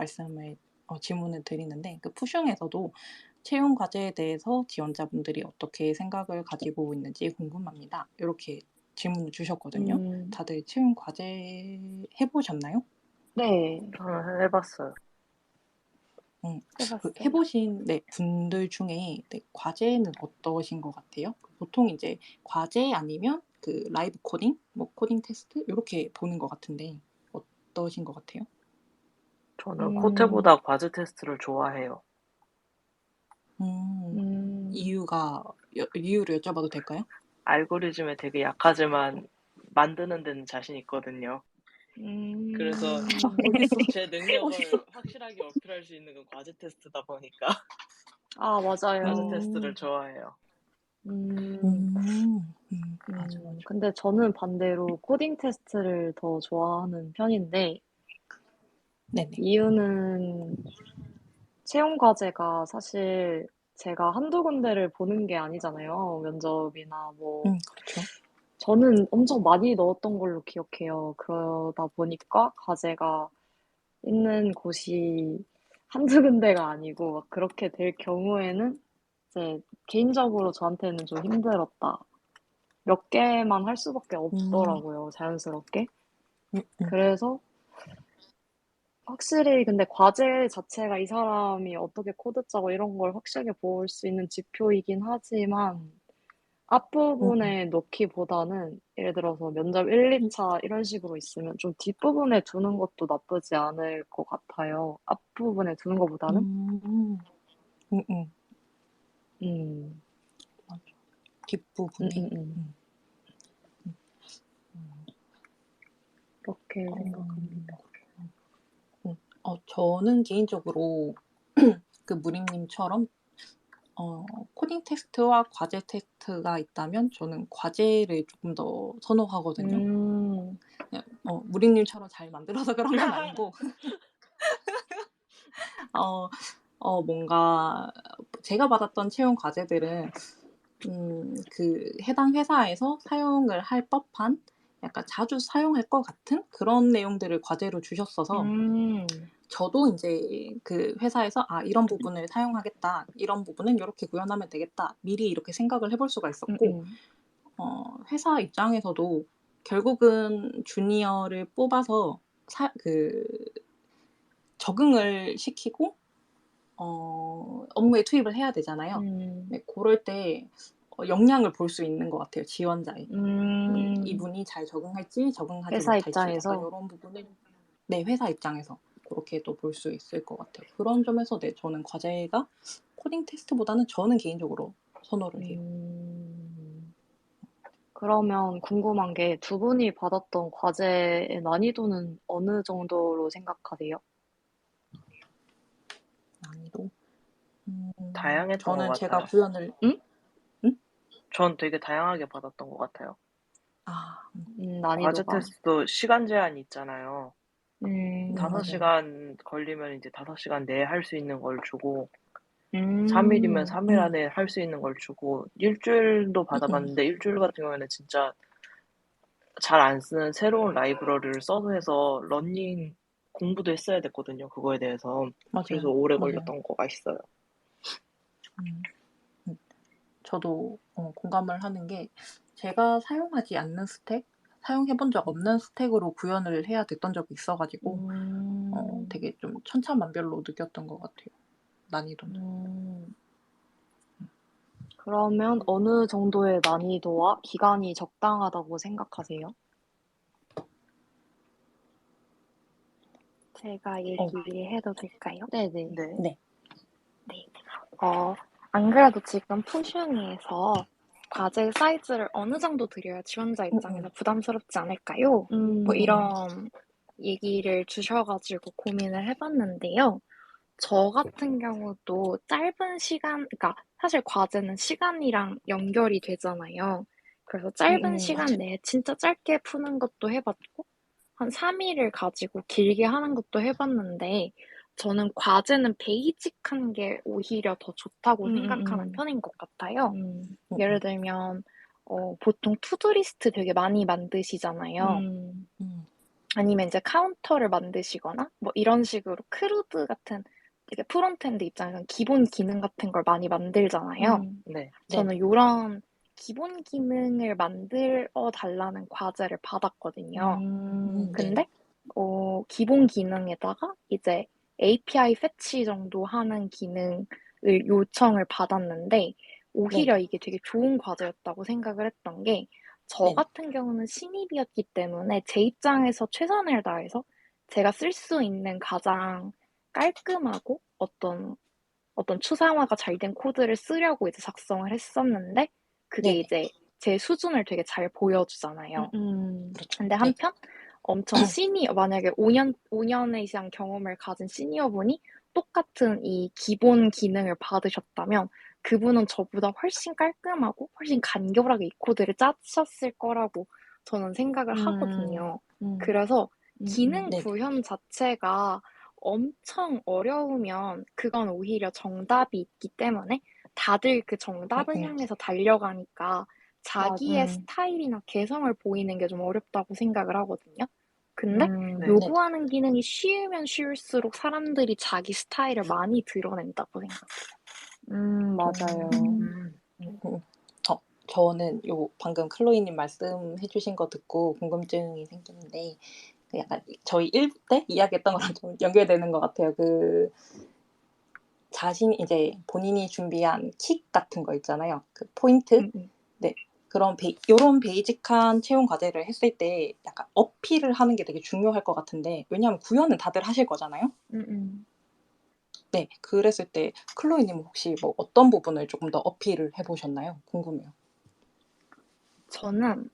질문을 드리는데 그 푸슝에서도 채용 과제에 대해서 지원자분들이 어떻게 생각을 가지고 있는지 궁금합니다. 이렇게 질문을 주셨거든요. 다들 채용 과제 해보셨나요? 네. 저는 해봤어요. 해봤어요. 해보신 분들 중에 과제는 어떠신 것 같아요? 보통 이제 과제 아니면 그 라이브 코딩, 뭐 코딩 테스트 이렇게 보는 것 같은데 어떠신 것 같아요? 저는 코드보다 과제 테스트를 좋아해요. 이유를 여쭤봐도 될까요? 알고리즘에 되게 약하지만 만드는 데는 자신 있거든요. 그래서 제 능력을 확실하게 어필할 수 있는 건 과제 테스트다 보니까 맞아요. 과제 테스트를 좋아해요. 맞아. 근데 저는 반대로 코딩 테스트를 더 좋아하는 편인데, 네네. 이유는 채용 과제가 사실 제가 한두 군데를 보는 게 아니잖아요. 면접이나 뭐. 그렇죠. 저는 엄청 많이 넣었던 걸로 기억해요. 그러다 보니까 과제가 있는 곳이 한두 군데가 아니고 막 그렇게 될 경우에는 이제 개인적으로 저한테는 좀 힘들었다. 몇 개만 할 수밖에 없더라고요, 자연스럽게. 그래서 확실히 근데 과제 자체가 이 사람이 어떻게 코드 짜고 이런 걸 확실하게 볼 수 있는 지표이긴 하지만 앞부분에 넣기보다는 예를 들어서 면접 1, 2차 이런 식으로 있으면 좀 뒷부분에 두는 것도 나쁘지 않을 것 같아요. 앞부분에 두는 것보다는. 음, 음. 음, 맞아. 뒷부분에. 음. 그렇게 생각합니다. 저는 개인적으로 그 무림님처럼 코딩 테스트와 과제 테스트가 있다면 저는 과제를 조금 더 선호하거든요. 그냥, 무림님처럼 잘 만들어서 그런 건 아니고 뭔가 제가 받았던 채용 과제들은 그 해당 회사에서 사용을 할 법한 약간 자주 사용할 것 같은 그런 내용들을 과제로 주셨어서 저도 이제 그 회사에서 이런 부분을 사용하겠다, 이런 부분은 이렇게 구현하면 되겠다, 미리 이렇게 생각을 해볼 수가 있었고 회사 입장에서도 결국은 주니어를 뽑아서 적응을 시키고 업무에 투입을 해야 되잖아요. 네, 그럴 때 역량을 볼 수 있는 것 같아요, 지원자의. 이분이 잘 적응할지 적응하지 회사 못할지 입장에서? 약간 이런 부분을 네, 회사 입장에서 그렇게 또 볼 수 있을 것 같아요. 그런 점에서 네, 저는 과제가 코딩 테스트보다는 저는 개인적으로 선호를 해요. 그러면 궁금한 게 두 분이 받았던 과제의 난이도는 어느 정도로 생각하세요? 난이도? 다양했던 저는 것 제가 같아요. 구현을 전 되게 다양하게 받았던 것 같아요. 과제 난이도가? 테스트도 시간 제한이 있잖아요. 음, 5시간 걸리면 이제 5시간 내에 할 수 있는 걸 주고 3일이면 음, 3일 안에 할 수 있는 걸 주고 일주일도 받아봤는데 일주일 같은 경우에는 진짜 잘 안 쓰는 새로운 라이브러리를 써서 해서 러닝 공부도 했어야 됐거든요. 그거에 대해서. 그래서 맞아요. 오래 맞아요. 걸렸던 거가 있어요. 저도 공감을 하는 게 제가 사용하지 않는 스택, 사용해본 적 없는 스택으로 구현을 해야 됐던 적이 있어가지고 되게 좀 천차만별로 느꼈던 것 같아요. 난이도는. 그러면 어느 정도의 난이도와 기간이 적당하다고 생각하세요? 제가 얘기해도 될까요? 네네. 네. 네. 안 그래도 지금 푸슝이에서 과제 사이즈를 어느 정도 드려야 지원자 입장에서 부담스럽지 않을까요? 뭐 이런 얘기를 주셔가지고 고민을 해봤는데요. 저 같은 경우도 짧은 시간, 그러니까 사실 과제는 시간이랑 연결이 되잖아요. 그래서 짧은 시간 내에 진짜 짧게 푸는 것도 해봤고, 한 3일을 가지고 길게 하는 것도 해봤는데, 저는 과제는 베이직한 게 오히려 더 좋다고 생각하는 편인 것 같아요. 예를 들면, 보통 투두리스트 되게 많이 만드시잖아요. 아니면 이제 카운터를 만드시거나, 뭐 이런 식으로 크루드 같은 되게 프론트엔드 입장에서는 기본 기능 같은 걸 많이 만들잖아요. 네. 저는 이런 기본 기능을 만들어 달라는 과제를 받았거든요. 근데 기본 기능에다가 이제 API 패치 정도 하는 기능을 요청을 받았는데 오히려 이게 되게 좋은 과제였다고 생각을 했던 게 저 같은 경우는 신입이었기 때문에 제 입장에서 최선을 다해서 제가 쓸 수 있는 가장 깔끔하고 어떤 추상화가 잘 된 코드를 쓰려고 이제 작성을 했었는데 그게 이제 제 수준을 되게 잘 보여주잖아요. 근데 한편 엄청 만약에 5년의 이상 경험을 가진 시니어분이 똑같은 이 기본 기능을 받으셨다면 그분은 저보다 훨씬 깔끔하고 훨씬 간결하게 이 코드를 짜셨을 거라고 저는 생각을 하거든요. 그래서 기능 구현 자체가 엄청 어려우면 그건 오히려 정답이 있기 때문에 다들 그 정답을 향해서 달려가니까 자기의 스타일이나 개성을 보이는 게 좀 어렵다고 생각을 하거든요. 근데 요구하는 기능이 쉬우면 쉬울수록 사람들이 자기 스타일을 많이 드러낸다고 생각해요. 맞아요. 저는 방금 클로이님 말씀해주신 거 듣고 궁금증이 생기는데, 약간 저희 1부 때 이야기했던 거랑 좀 연결되는 것 같아요. 이제 본인이 준비한 킥 같은 거 있잖아요. 포인트? 네. 요런 베이직한 채용 과제를 했을 때 약간 어필을 하는 게 되게 중요할 것 같은데, 왜냐하면 구현은 다들 하실 거잖아요. 네. 그랬을 때 클로이님 혹시 뭐 어떤 부분을 조금 더 어필을 해보셨나요? 궁금해요. 저는,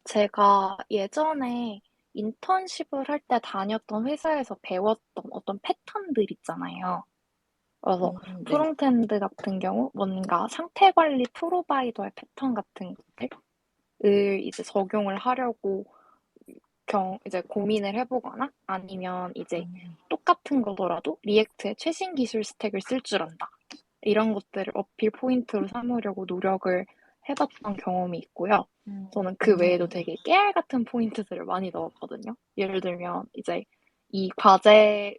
제가 예전에 인턴십을 할 때 다녔던 회사에서 배웠던 어떤 패턴들 있잖아요. 그래서 네. 프론트엔드 같은 경우 뭔가 상태 관리 프로바이더의 패턴 같은 것들을 이제 적용을 하려고 이제 고민을 해보거나 아니면 이제 똑같은 거더라도 리액트의 최신 기술 스택을 쓸 줄 안다. 이런 것들을 어필 포인트로 삼으려고 노력을 해봤던 경험이 있고요. 저는 그 외에도 되게 깨알 같은 포인트들을 많이 넣었거든요. 예를 들면 이제 이 과제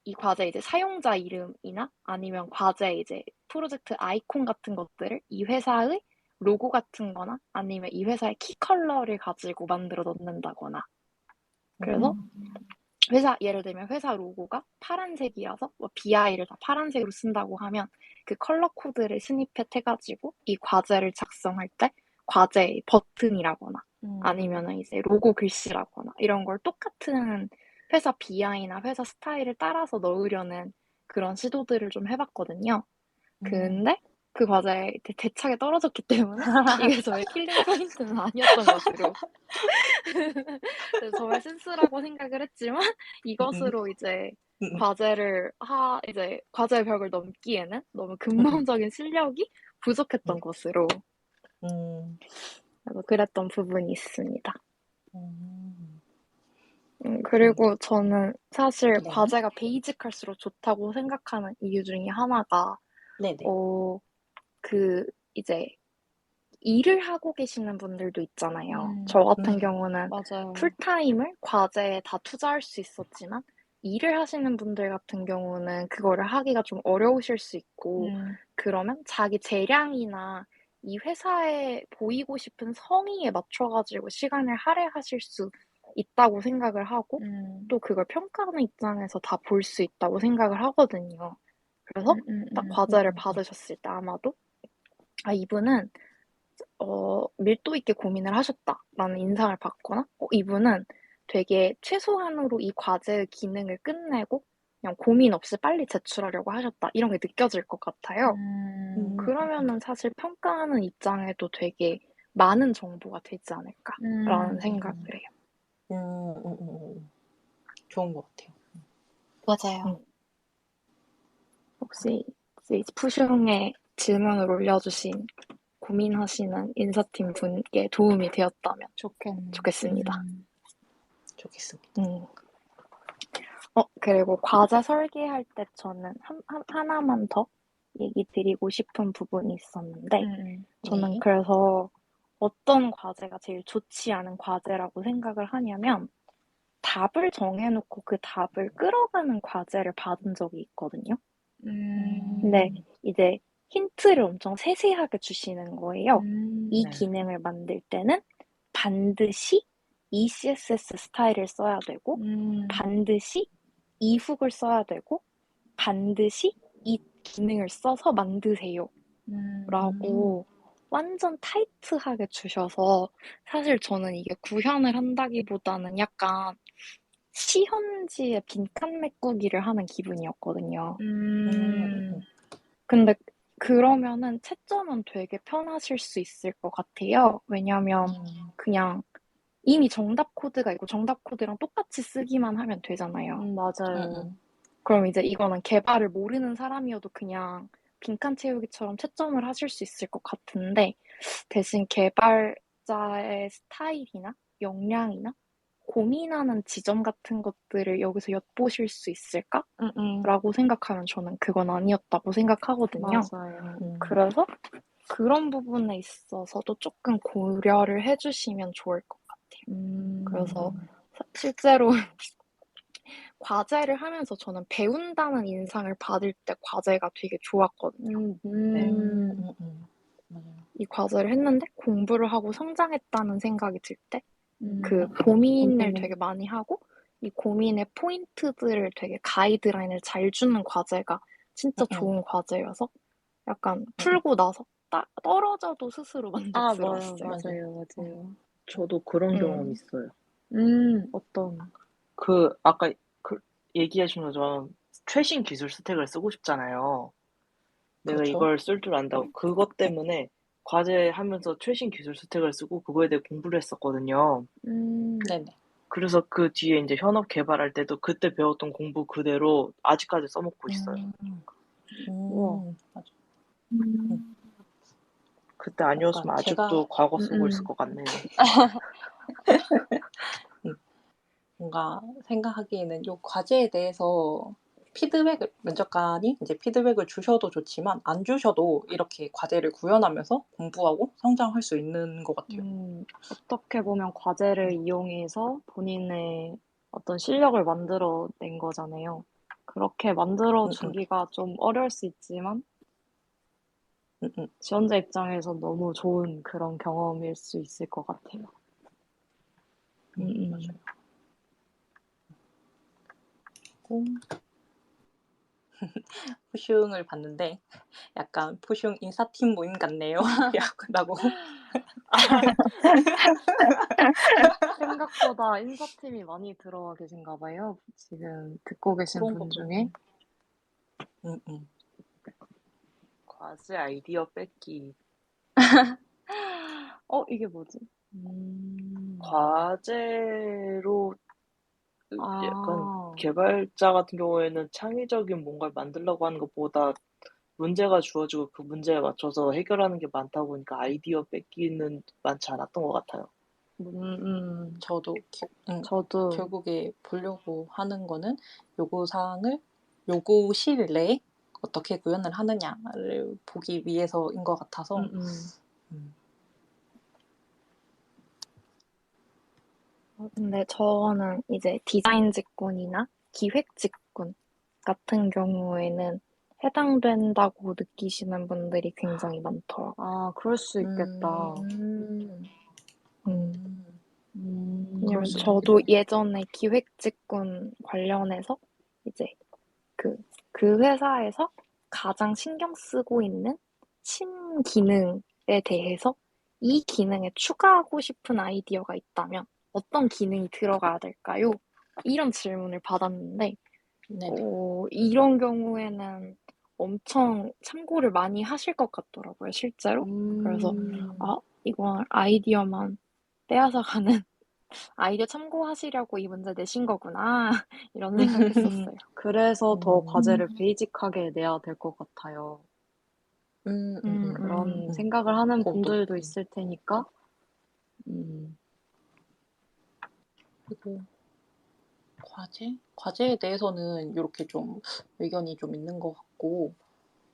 이 과제 이제 사용자 이름이나 아니면 과제 이제 프로젝트 아이콘 같은 것들을 이 회사의 로고 같은 거나 아니면 이 회사의 키 컬러를 가지고 만들어 넣는다거나. 그래서 예를 들면 회사 로고가 파란색이라서 뭐 BI를 다 파란색으로 쓴다고 하면 그 컬러 코드를 스니펫 해가지고 이 과제를 작성할 때 과제 버튼이라거나 아니면은 이제 로고 글씨라거나 이런 걸 똑같은 회사 BI나 회사 스타일을 따라서 넣으려는 그런 시도들을 좀 해봤거든요. 근데 그 과제에 대차게 떨어졌기 때문에 이게 저의 킬링 포인트는 아니었던 것으로. 그래서 저의 센스라고 생각을 했지만 이것으로 이제 이제 과제의 벽을 넘기에는 너무 근본적인 실력이 부족했던 것으로. 그래서 그랬던 부분이 있습니다. 그리고 저는 사실 네. 과제가 베이직할수록 좋다고 생각하는 이유 중에 하나가, 네네. 이제 일을 하고 계시는 분들도 있잖아요. 저 같은 경우는 맞아요. 풀타임을 과제에 다 투자할 수 있었지만, 일을 하시는 분들 같은 경우는 그거를 하기가 좀 어려우실 수 있고, 그러면 자기 재량이나 이 회사에 보이고 싶은 성의에 맞춰가지고 시간을 할애하실 수 있다고 생각을 하고, 또 그걸 평가하는 입장에서 다 볼 수 있다고 생각을 하거든요. 그래서 딱 과제를 받으셨을 때 아마도, 이분은 밀도 있게 고민을 하셨다라는 인상을 받거나, 이분은 되게 최소한으로 이 과제의 기능을 끝내고 그냥 고민 없이 빨리 제출하려고 하셨다. 이런 게 느껴질 것 같아요. 그러면은 사실 평가하는 입장에도 되게 많은 정보가 되지 않을까라는 생각을 해요. 좋은 것 같아요. 맞아요. 혹시 푸슝의 질문을 올려주신 고민하시는 인사팀 분께 도움이 되었다면 좋겠습니다. 좋겠습니다. 그리고 과제 설계할 때 저는 하나만 더 얘기 드리고 싶은 부분이 있었는데, 저는 네. 그래서 어떤 과제가 제일 좋지 않은 과제라고 생각을 하냐면, 답을 정해놓고 그 답을 끌어가는 과제를 받은 적이 있거든요. 근데 이제 힌트를 엄청 세세하게 주시는 거예요. 이 네. 기능을 만들 때는 반드시 이 CSS 스타일을 써야 되고, 반드시 이 훅을 써야 되고, 반드시 이 기능을 써서 만드세요. 라고 완전 타이트하게 주셔서, 사실 저는 이게 구현을 한다기보다는 약간 시험지에 빈칸 메꾸기를 하는 기분이었거든요. 근데 그러면은 채점은 되게 편하실 수 있을 것 같아요. 왜냐면 그냥 이미 정답 코드가 있고 정답 코드랑 똑같이 쓰기만 하면 되잖아요. 맞아요. 그럼 이제 이거는 개발을 모르는 사람이어도 그냥 빈칸 채우기처럼 채점을 하실 수 있을 것 같은데, 대신 개발자의 스타일이나 역량이나 고민하는 지점 같은 것들을 여기서 엿보실 수 있을까? 라고 생각하면 저는 그건 아니었다고 생각하거든요. 맞아요. 그래서 그런 부분에 있어서도 조금 고려를 해주시면 좋을 것 같아요. 그래서 실제로 과제를 하면서 저는 배운다는 인상을 받을 때 과제가 되게 좋았거든요. 네. 맞아요. 이 과제를 했는데 공부를 하고 성장했다는 생각이 들 때 그 음. 고민을 되게 많이 하고 이 고민의 포인트들을 되게 가이드라인을 잘 주는 과제가 진짜 좋은 과제여서 약간 풀고 나서 떨어져도 스스로 아, 만족스러웠어요. 맞아요, 맞아요. 저도 그런 경험 음. 있어요. 어떤, 아까 얘기하신 것처럼 최신 기술 스택을 쓰고 싶잖아요. 내가 그렇죠. 이걸 쓸 줄 안다고. 그것 때문에 과제 하면서 최신 기술 스택을 쓰고 그거에 대해 공부를 했었거든요. 네네. 그래서 그 뒤에 이제 현업 개발할 때도 그때 배웠던 공부 그대로 아직까지 써먹고 있어요. 우와. 맞아. 그때 아니었으면 약간 제가 아직도 과거 쓰고 있을 것 같네요. 뭔가 생각하기에는 요 과제에 대해서 면접관이 이제 피드백을 주셔도 좋지만 안 주셔도 이렇게 과제를 구현하면서 공부하고 성장할 수 있는 것 같아요. 어떻게 보면 과제를 이용해서 본인의 어떤 실력을 만들어낸 거잖아요. 그렇게 만들어주기가 좀 어려울 수 있지만, 지원자 입장에서 너무 좋은 그런 경험일 수 있을 것 같아요. 맞아요. 그리고 푸슝을 봤는데 약간 푸슝 인사팀 모임 같네요. 라고. 생각보다 인사팀이 많이 들어와 계신가 봐요. 지금 듣고 계신 그런 분 거 중에. 과제 아이디어 뺏기. 이게 뭐지? 과제로 약간 아, 개발자 같은 경우에는 창의적인 뭔가를 만들려고 하는 것보다 문제가 주어지고 그 문제에 맞춰서 해결하는 게 많다 보니까 아이디어 뺏기는 많지 않았던 것 같아요. 저도 저도, 결국에 보려고 하는 거는 요구실 내에 어떻게 구현을 하느냐를 보기 위해서인 것 같아서 근데 저는 이제 디자인 직군이나 기획 직군 같은 경우에는 해당된다고 느끼시는 분들이 굉장히 많더라고요. 아, 그럴 수 있겠다. 왜냐면 저도 예전에 기획 직군 관련해서 이제 그 회사에서 가장 신경 쓰고 있는 신기능에 대해서 이 기능에 추가하고 싶은 아이디어가 있다면 어떤 기능이 들어가야 될까요? 이런 질문을 받았는데, 이런 경우에는 엄청 참고를 많이 하실 것 같더라고요, 실제로. 그래서, 이건 아이디어만 빼앗아 가는 아이디어 참고하시려고 이 문제 내신 거구나. 이런 생각했었어요. 그래서 더 과제를 베이직하게 내야 될 것 같아요. 그런 생각을 하는 분들도 있을 테니까. 그리고 과제에 대해서는 이렇게 좀 의견이 좀 있는 것 같고,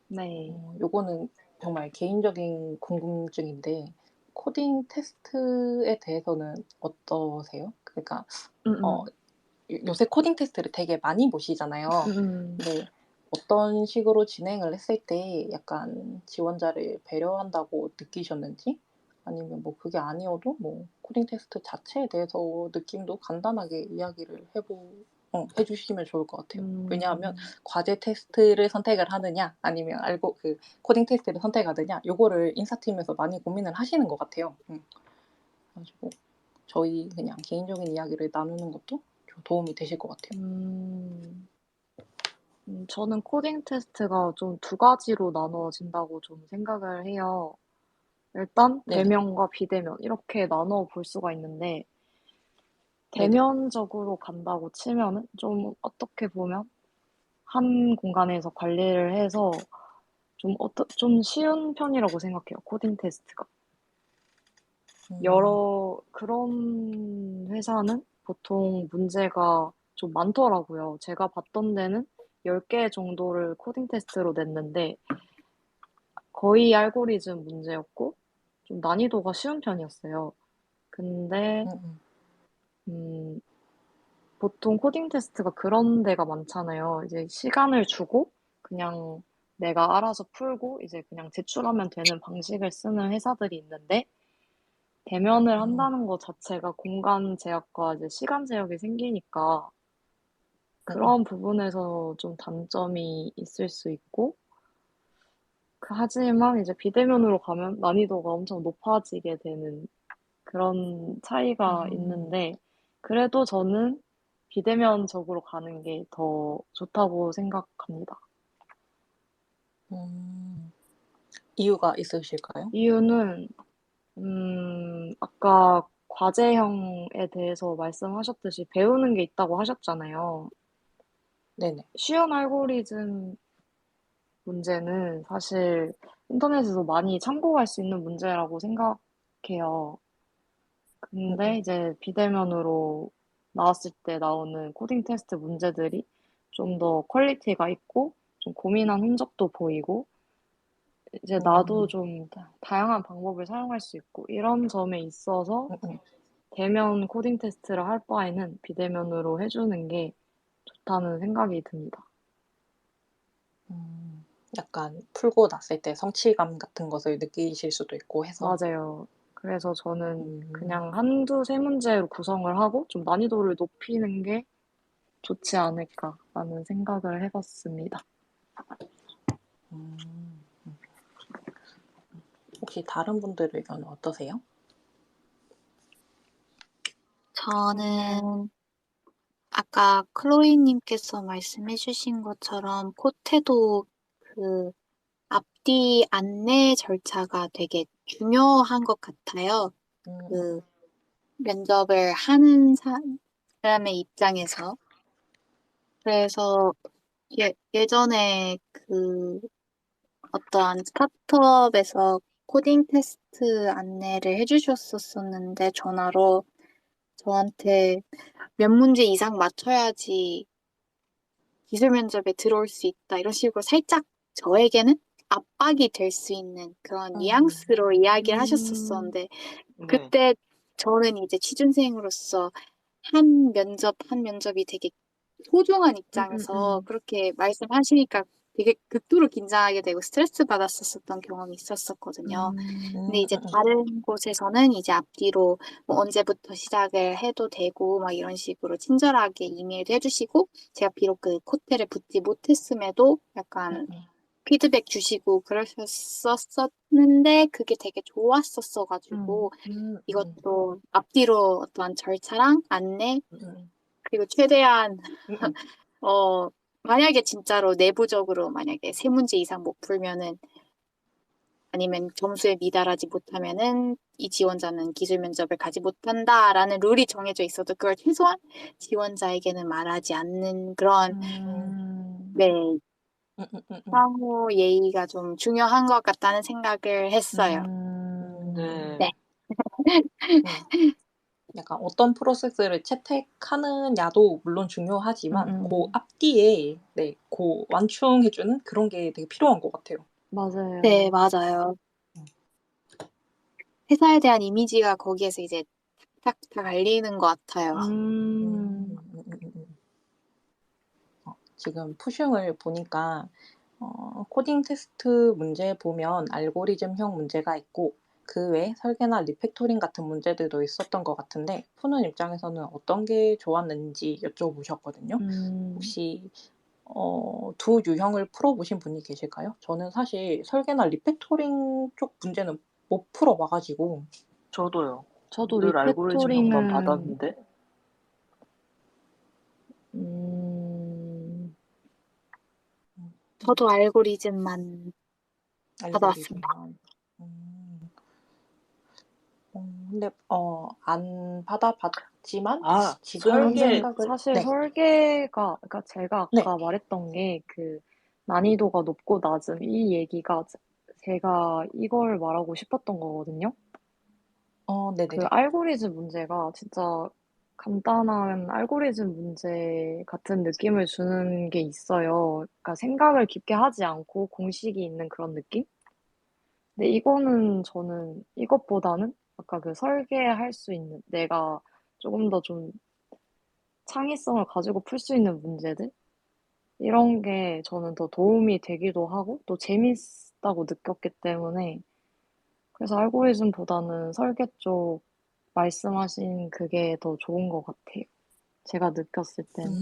네. 요거는 정말 개인적인 궁금증인데, 코딩 테스트에 대해서는 어떠세요? 그러니까, 요새 코딩 테스트를 되게 많이 보시잖아요. 근데 어떤 식으로 진행을 했을 때 약간 지원자를 배려한다고 느끼셨는지, 아니면 뭐 그게 아니어도 뭐 코딩 테스트 자체에 대해서 느낌도 간단하게 이야기를 해주시면 좋을 것 같아요. 왜냐하면 과제 테스트를 선택을 하느냐 아니면 그 코딩 테스트를 선택하느냐 요거를 인사팀에서 많이 고민을 하시는 것 같아요. 그래가지고 저희 그냥 개인적인 이야기를 나누는 것도 좀 도움이 되실 것 같아요. 저는 코딩 테스트가 좀 두 가지로 나누어진다고 좀 생각을 해요. 일단 대면과 비대면 이렇게 나눠 볼 수가 있는데, 대면적으로 간다고 치면은 좀 어떻게 보면 한 공간에서 관리를 해서 좀 쉬운 편이라고 생각해요, 코딩 테스트가. 그런 회사는 보통 문제가 좀 많더라고요. 제가 봤던 데는 10개 정도를 코딩 테스트로 냈는데, 거의 알고리즘 문제였고, 좀 난이도가 쉬운 편이었어요. 근데, 보통 코딩 테스트가 그런 데가 많잖아요. 이제 시간을 주고 그냥 내가 알아서 풀고 이제 그냥 제출하면 되는 방식을 쓰는 회사들이 있는데 대면을 음, 한다는 것 자체가 공간 제약과 이제 시간 제약이 생기니까 음, 그런 부분에서 좀 단점이 있을 수 있고 하지만 이제 비대면으로 가면 난이도가 엄청 높아지게 되는 그런 차이가 음, 있는데, 그래도 저는 비대면적으로 가는 게 더 좋다고 생각합니다. 음. 이유가 있으실까요? 이유는, 아까 과제형에 대해서 말씀하셨듯이 배우는 게 있다고 하셨잖아요. 네네. 쉬운 알고리즘 문제는 사실 인터넷에서 많이 참고할 수 있는 문제라고 생각해요. 음, 근데 음, 이제 비대면으로 나왔을 때 나오는 코딩 테스트 문제들이 좀 더 퀄리티가 있고 좀 고민한 흔적도 보이고 이제 나도 음, 좀 다양한 방법을 사용할 수 있고 이런 점에 있어서 음, 음, 대면 코딩 테스트를 할 바에는 비대면으로 해주는 게 좋다는 생각이 듭니다. 약간 풀고 났을 때 성취감 같은 것을 느끼실 수도 있고 해서. 맞아요. 그래서 저는 음, 그냥 한두 세 문제로 구성을 하고 좀 난이도를 높이는 게 좋지 않을까라는 생각을 해봤습니다. 음. 혹시 다른 분들 의견은 어떠세요? 저는 아까 클로이님께서 말씀해주신 것처럼 코테도 그 앞뒤 안내 절차가 되게 중요한 것 같아요. 음, 음, 그 면접을 하는 사람의 입장에서. 그래서 예전에 그 어떠한 스타트업에서 코딩 테스트 안내를 해주셨었는데 전화로 저한테 몇 문제 이상 맞춰야지 기술 면접에 들어올 수 있다. 이런 식으로 살짝 저에게는 압박이 될 수 있는 그런 음, 뉘앙스로 이야기를 음, 하셨었었는데 네. 그때 저는 이제 취준생으로서 한 면접 한 면접이 되게 소중한 음, 음, 입장에서 음. 그렇게 말씀하시니까 되게 극도로 긴장하게 되고 스트레스 받았었던 경험이 있었었거든요. 근데 이제 음. 다른 곳에서는 이제 앞뒤로 뭐 언제부터 시작을 해도 되고 막 이런 식으로 친절하게 이메일도 해주시고 제가 비록 그 코테를 붙지 못했음에도 음, 약간 음, 피드백 주시고 그러셨었는데 그게 되게 음. 좋았었어가지고 음, 이것도 앞뒤로 어떠한 절차랑 안내 음, 그리고 최대한 음. 어 만약에 진짜로 내부적으로 만약에 세 문제 이상 못 풀면은 아니면 점수에 미달하지 못하면은 이 지원자는 기술 면접을 가지 못한다라는 룰이 정해져 있어도 그걸 최소한 지원자에게는 말하지 않는 그런 음, 네 음, 음, 음, 음. 상호 예의가 좀 중요한 것 같다는 생각을 했어요. 네. 네. 음. 약간 어떤 프로세스를 채택하느냐도 물론 중요하지만 그 음. 앞뒤에 네, 그 완충해주는 그런 게 되게 필요한 것 같아요. 네, 맞아요. 맞아요. 회사에 대한 이미지가 거기에서 이제 탁탁 다 갈리는 것 같아요. 음, 음, 음, 음, 음. 지금 푸슝을 보니까 코딩 테스트 문제 보면 알고리즘형 문제가 있고 그 외에 설계나 리팩토링 같은 문제들도 있었던 것 같은데 푸는 입장에서는 어떤 게 좋았는지 여쭤보셨거든요. 음, 혹시 두 유형을 풀어보신 분이 계실까요? 저는 사실 설계나 리팩토링 쪽 문제는 못 풀어봐가지고. 저도요. 저도 늘 알고리즘형만 리팩토링은, 받았는데. 음, 저도 알고리즘만 받아왔습니다. 알고리즘만. 음, 근데 안 받아봤지만 아, 지금 설계, 생각을 사실 네, 설계가, 그러니까 제가 네, 아까 말했던 게 그 난이도가 높고 낮음, 이 얘기가 제가 이걸 말하고 싶었던 거거든요. 그 네네네. 알고리즘 문제가 진짜 간단한 알고리즘 문제 같은 느낌을 주는 게 있어요. 그러니까 생각을 깊게 하지 않고 공식이 있는 그런 느낌? 근데 이거는 저는 이것보다는 아까 그 설계할 수 있는 내가 조금 더 좀 창의성을 가지고 풀 수 있는 문제들? 이런 게 저는 더 도움이 되기도 하고 또 재밌다고 느꼈기 때문에 그래서 알고리즘보다는 설계 쪽 말씀하신 그게 더 좋은 것 같아요. 제가 느꼈을 때는.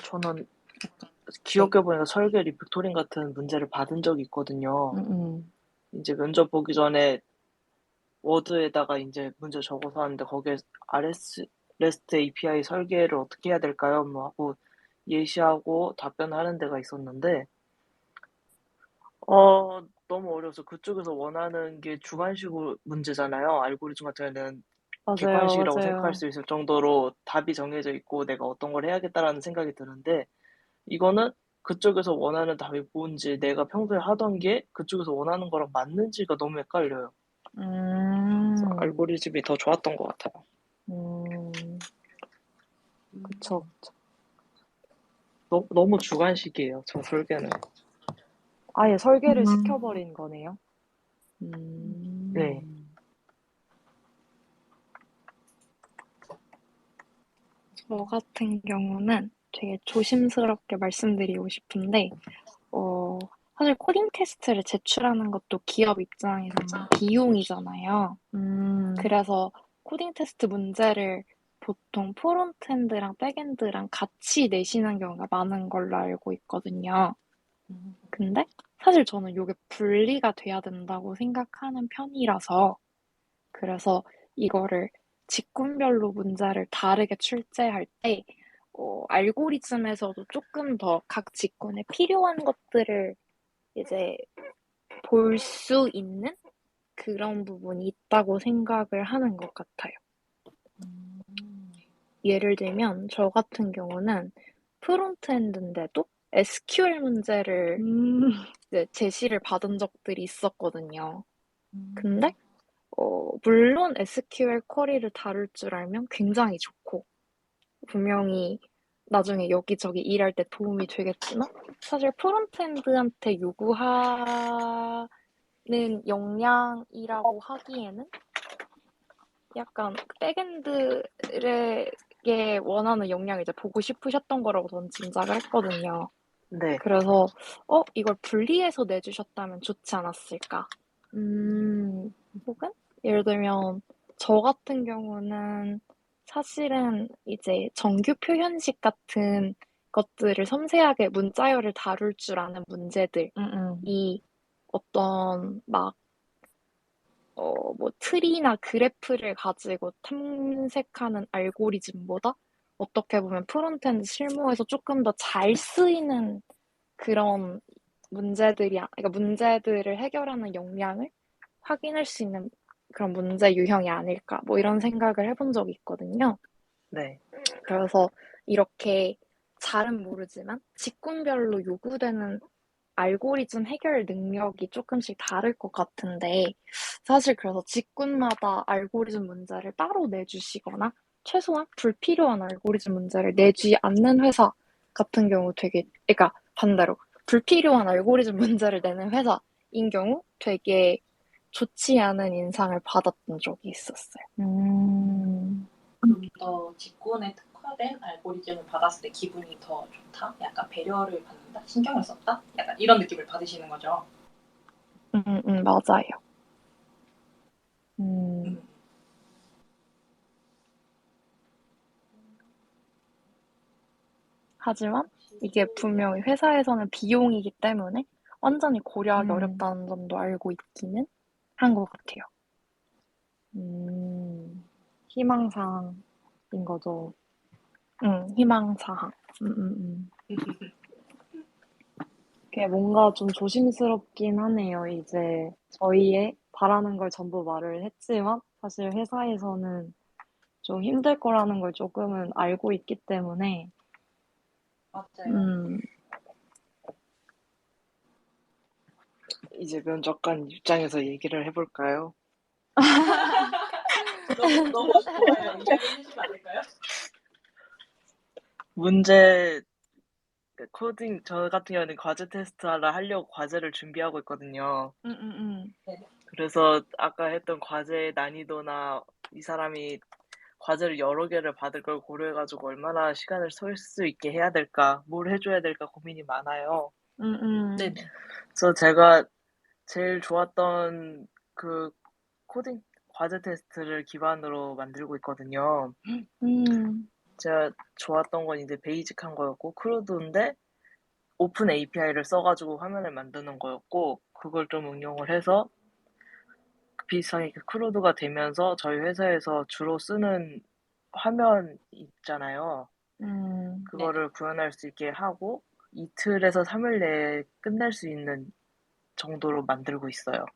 저는 기억해보니까 설계 리팩토링 같은 문제를 받은 적이 있거든요. 이제 면접 보기 전에 워드에다가 이제 문제 적어서 하는데 거기에 REST API 설계를 어떻게 해야 될까요? 뭐 하고 예시하고 답변하는 데가 있었는데 너무 어려워서 그쪽에서 원하는 게 주관식으로 문제잖아요. 알고리즘 같은 경우에는 맞아요, 객관식이라고 생각할 맞아요. 수 있을 정도로 답이 정해져 있고 내가 어떤 걸 해야겠다라는 생각이 드는데 이거는 그쪽에서 원하는 답이 뭔지 내가 평소에 하던 게 그쪽에서 원하는 거랑 맞는지가 너무 헷갈려요. 그래서 알고리즘이 더 좋았던 것 같아요. 그쵸, 그쵸. 너무 주관식이에요, 저 설계는. 아예 설계를 시켜버린 거네요. 네. 저 같은 경우는 되게 조심스럽게 말씀드리고 싶은데, 사실 코딩 테스트를 제출하는 것도 기업 입장에서는 비용이잖아요. 그래서 코딩 테스트 문제를 보통 프론트엔드랑 백엔드랑 같이 내시는 경우가 많은 걸로 알고 있거든요. 근데 사실 저는 이게 분리가 돼야 된다고 생각하는 편이라서 그래서 이거를 직군별로 문제를 다르게 출제할 때 알고리즘에서도 조금 더 각 직군에 필요한 것들을 이제 볼 수 있는 그런 부분이 있다고 생각을 하는 것 같아요. 예를 들면 저 같은 경우는 프론트엔드인데도 SQL 문제를 이제 제시를 받은 적들이 있었거든요. 근데 물론 SQL 쿼리를 다룰 줄 알면 굉장히 좋고 분명히 나중에 여기저기 일할 때 도움이 되겠지만 사실 프론트엔드한테 요구하는 역량이라고 하기에는 약간 백엔드에게 원하는 역량을 이제 보고 싶으셨던 거라고 저는 짐작을 했거든요. 네. 그래서 이걸 분리해서 내주셨다면 좋지 않았을까? 혹은 예를 들면 저 같은 경우는 사실은 이제 정규 표현식 같은 것들을 섬세하게 문자열을 다룰 줄 아는 문제들이 어떤 막 뭐 트리나 그래프를 가지고 탐색하는 알고리즘보다 어떻게 보면 프론트엔드 실무에서 조금 더 잘 쓰이는 그런 그러니까 문제들을 해결하는 역량을 확인할 수 있는 그런 문제 유형이 아닐까, 뭐 이런 생각을 해본 적이 있거든요. 네. 그래서 이렇게 잘은 모르지만 직군별로 요구되는 알고리즘 해결 능력이 조금씩 다를 것 같은데, 사실 그래서 직군마다 알고리즘 문제를 따로 내주시거나, 최소한 불필요한 알고리즘 문제를 내지 않는 회사 같은 경우 그러니까 반대로, 불필요한 알고리즘 문제를 내는 회사인 경우 되게 좋지 않은 인상을 받았던 적이 있었어요. 좀 더 직군에 특화된 알고리즘을 받았을 때 기분이 더 좋다? 약간 배려를 받는다? 신경을 썼다? 약간 이런 느낌을 받으시는 거죠? 맞아요. 하지만 이게 분명히 회사에서는 비용이기 때문에 완전히 고려하기 어렵다는 점도 알고 있기는 한 것 같아요. 희망사항인 거죠. 희망사항. 그게 뭔가 좀 조심스럽긴 하네요. 이제 저희의 바라는 걸 전부 말을 했지만 사실 회사에서는 좀 힘들 거라는 걸 조금은 알고 있기 때문에 맞아요. 이제 면접관 입장에서 얘기를 해볼까요? 너무 좋아요. 이야기해 주시면 안 될까요? 문제 코딩 저 같은 경우는 과제 테스트 하려고 과제를 준비하고 있거든요. 네. 그래서 아까 했던 과제의 난이도나 이 사람이 과제를 여러 개를 받을 걸 고려해가지고 얼마나 시간을 쓸 수 있게 해야 될까, 뭘 해줘야 될까 고민이 많아요. 네네. 그래서 제가 제일 좋았던 그 코딩 과제 테스트를 기반으로 만들고 있거든요. 제가 좋았던 건 이제 베이직한 거였고, 크루드인데 오픈 API를 써가지고 화면을 만드는 거였고, 그걸 좀 응용을 해서 비슷하게 크루드가 되면서 저희 회사에서 주로 쓰는 화면 있잖아요. 그거를 구현할 수 있게 하고 이틀에서 3일 내에 끝낼 수 있는 정도로 만들고 있어요.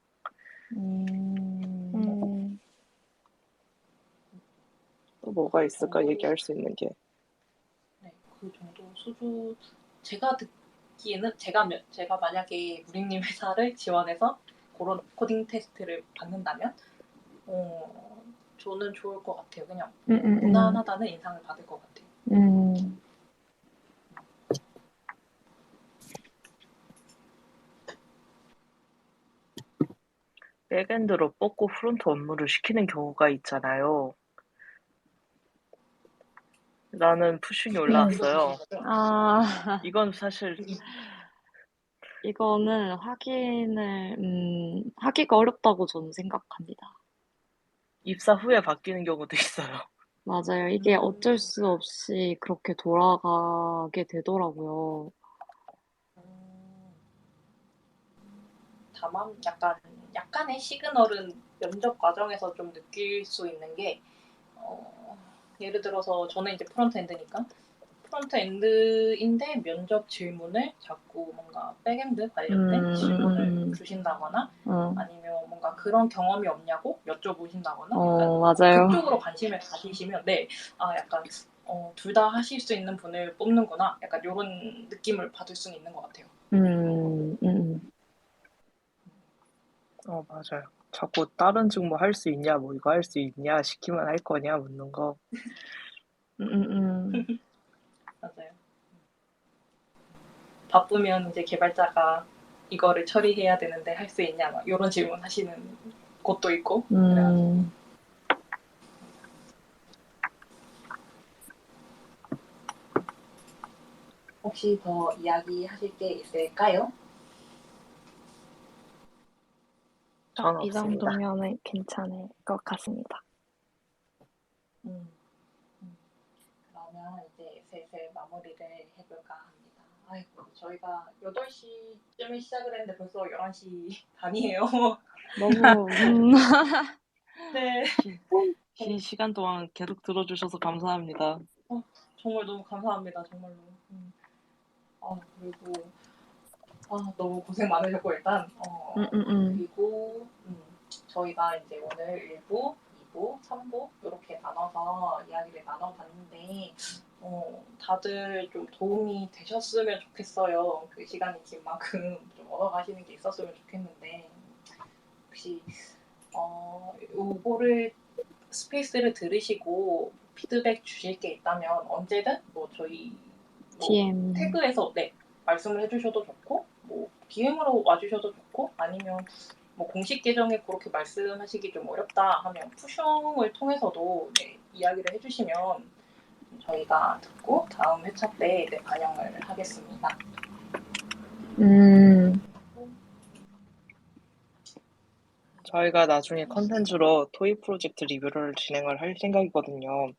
또 뭐가 있을까 얘기할 수 있는 게. 네, 그 정도 수준. 제가 듣기에는 제가 만약에 무림님 회사를 지원해서 그런 코딩 테스트를 받는다면 저는 좋을 것 같아요. 그냥 무난하다는 인상을 받을 것 같아요. 백엔드로 뽑고 프론트 업무를 시키는 경우가 있잖아요. 라는 푸싱이 올라왔어요. 아, 이건 사실 이거는 하기가 어렵다고 저는 생각합니다. 입사 후에 바뀌는 경우도 있어요. 맞아요. 이게 어쩔 수 없이 그렇게 돌아가게 되더라고요. 다만 약간의 시그널은 면접 과정에서 좀 느낄 수 있는 게 예를 들어서 저는 이제 프론트엔드니까 프론트엔드인데 면접 질문을 자꾸 뭔가 백엔드 관련된 질문을 주신다거나 아니면 뭔가 그런 경험이 없냐고 여쭤보신다거나 맞아요. 그쪽으로 관심을 가지시면 약간 둘 다 하실 수 있는 분을 뽑는구나 약간 이런 느낌을 받을 수는 있는 것 같아요. 맞아요. 자꾸 다른 직무 할 수 있냐, 뭐 이거 할 수 있냐, 시키면 할 거냐 묻는 거. 맞아요. 바쁘면 이제 개발자가 이거를 처리해야 되는데 할 수 있냐 막 이런 질문 하시는 곳도 있고 그래가지고 혹시 더 이야기하실 게 있을까요? 전 이 없습니다. 정도면은 괜찮을 것 같습니다. 그러면 이제 슬슬 마무리를 해볼까 합니다. 아이고, 저희가 8시쯤에 시작을 했는데 벌써 11시 반이에요. 너무 네. 긴 시간 동안 계속 들어주셔서 감사합니다. 정말 너무 감사합니다. 정말로. 그리고 너무 고생 많으셨고 일단 그리고 저희가 이제 오늘 1부, 2부, 3부 이렇게 나눠서 이야기를 나눠봤는데 다들 좀 도움이 되셨으면 좋겠어요. 그 시간이 긴 만큼 좀 얻어가시는 게 있었으면 좋겠는데 혹시 요거를 스페이스를 들으시고 피드백 주실 게 있다면 언제든 뭐 저희 DM. 태그에서 말씀을 해주셔도 좋고 뭐 DM으로 와주셔도 좋고 아니면 뭐 공식 계정에 그렇게 말씀하시기 좀 어렵다 하면 푸숑을 통해서도 이야기를 해주시면 저희가 듣고 다음 회차 때 반영을 하겠습니다. 저희가 나중에 컨텐츠로 토이 프로젝트 리뷰를 진행을 할 생각이거든요.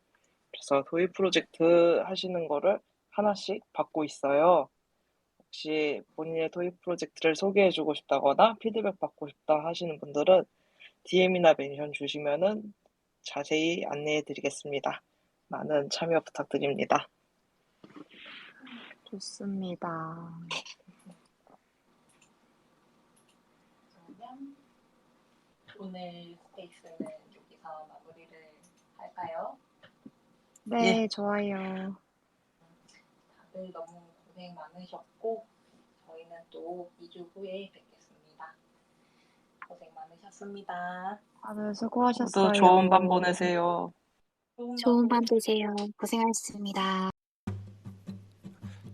그래서 토이 프로젝트 하시는 거를 하나씩 받고 있어요. 혹시 본인의 토이 프로젝트를 소개해주고 싶다거나 피드백 받고 싶다 하시는 분들은 DM이나 멘션 주시면은 자세히 안내해드리겠습니다. 많은 참여 부탁드립니다. 좋습니다. 그러면 오늘 스페이스는 여기서 마무리를 할까요? 네, 좋아요. 다들 너무 고생 많으셨고 저희는 또 2주 후에 뵙겠습니다. 고생 많으셨습니다. 다들 수고하셨어요. 모두 좋은 밤 보내세요. 좋은 밤 되세요. 고생하셨습니다.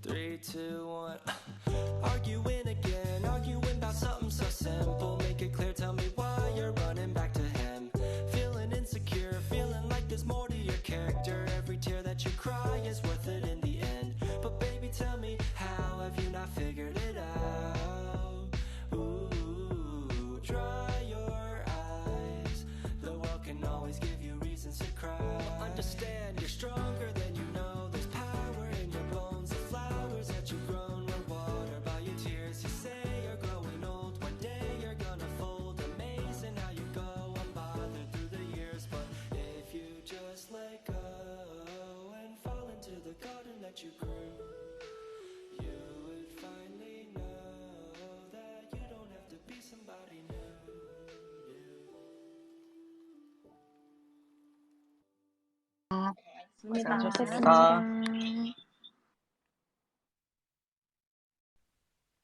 3, 2, 1. Arguing again, arguing about something so simple. Make it clear, tell me why you're running back to him. Feeling insecure, feeling like there's more to your case. like go and fall into the garden that you grew. You would finally know that you don't have to be somebody new. 고생하셨습니다. 고생하셨습니다.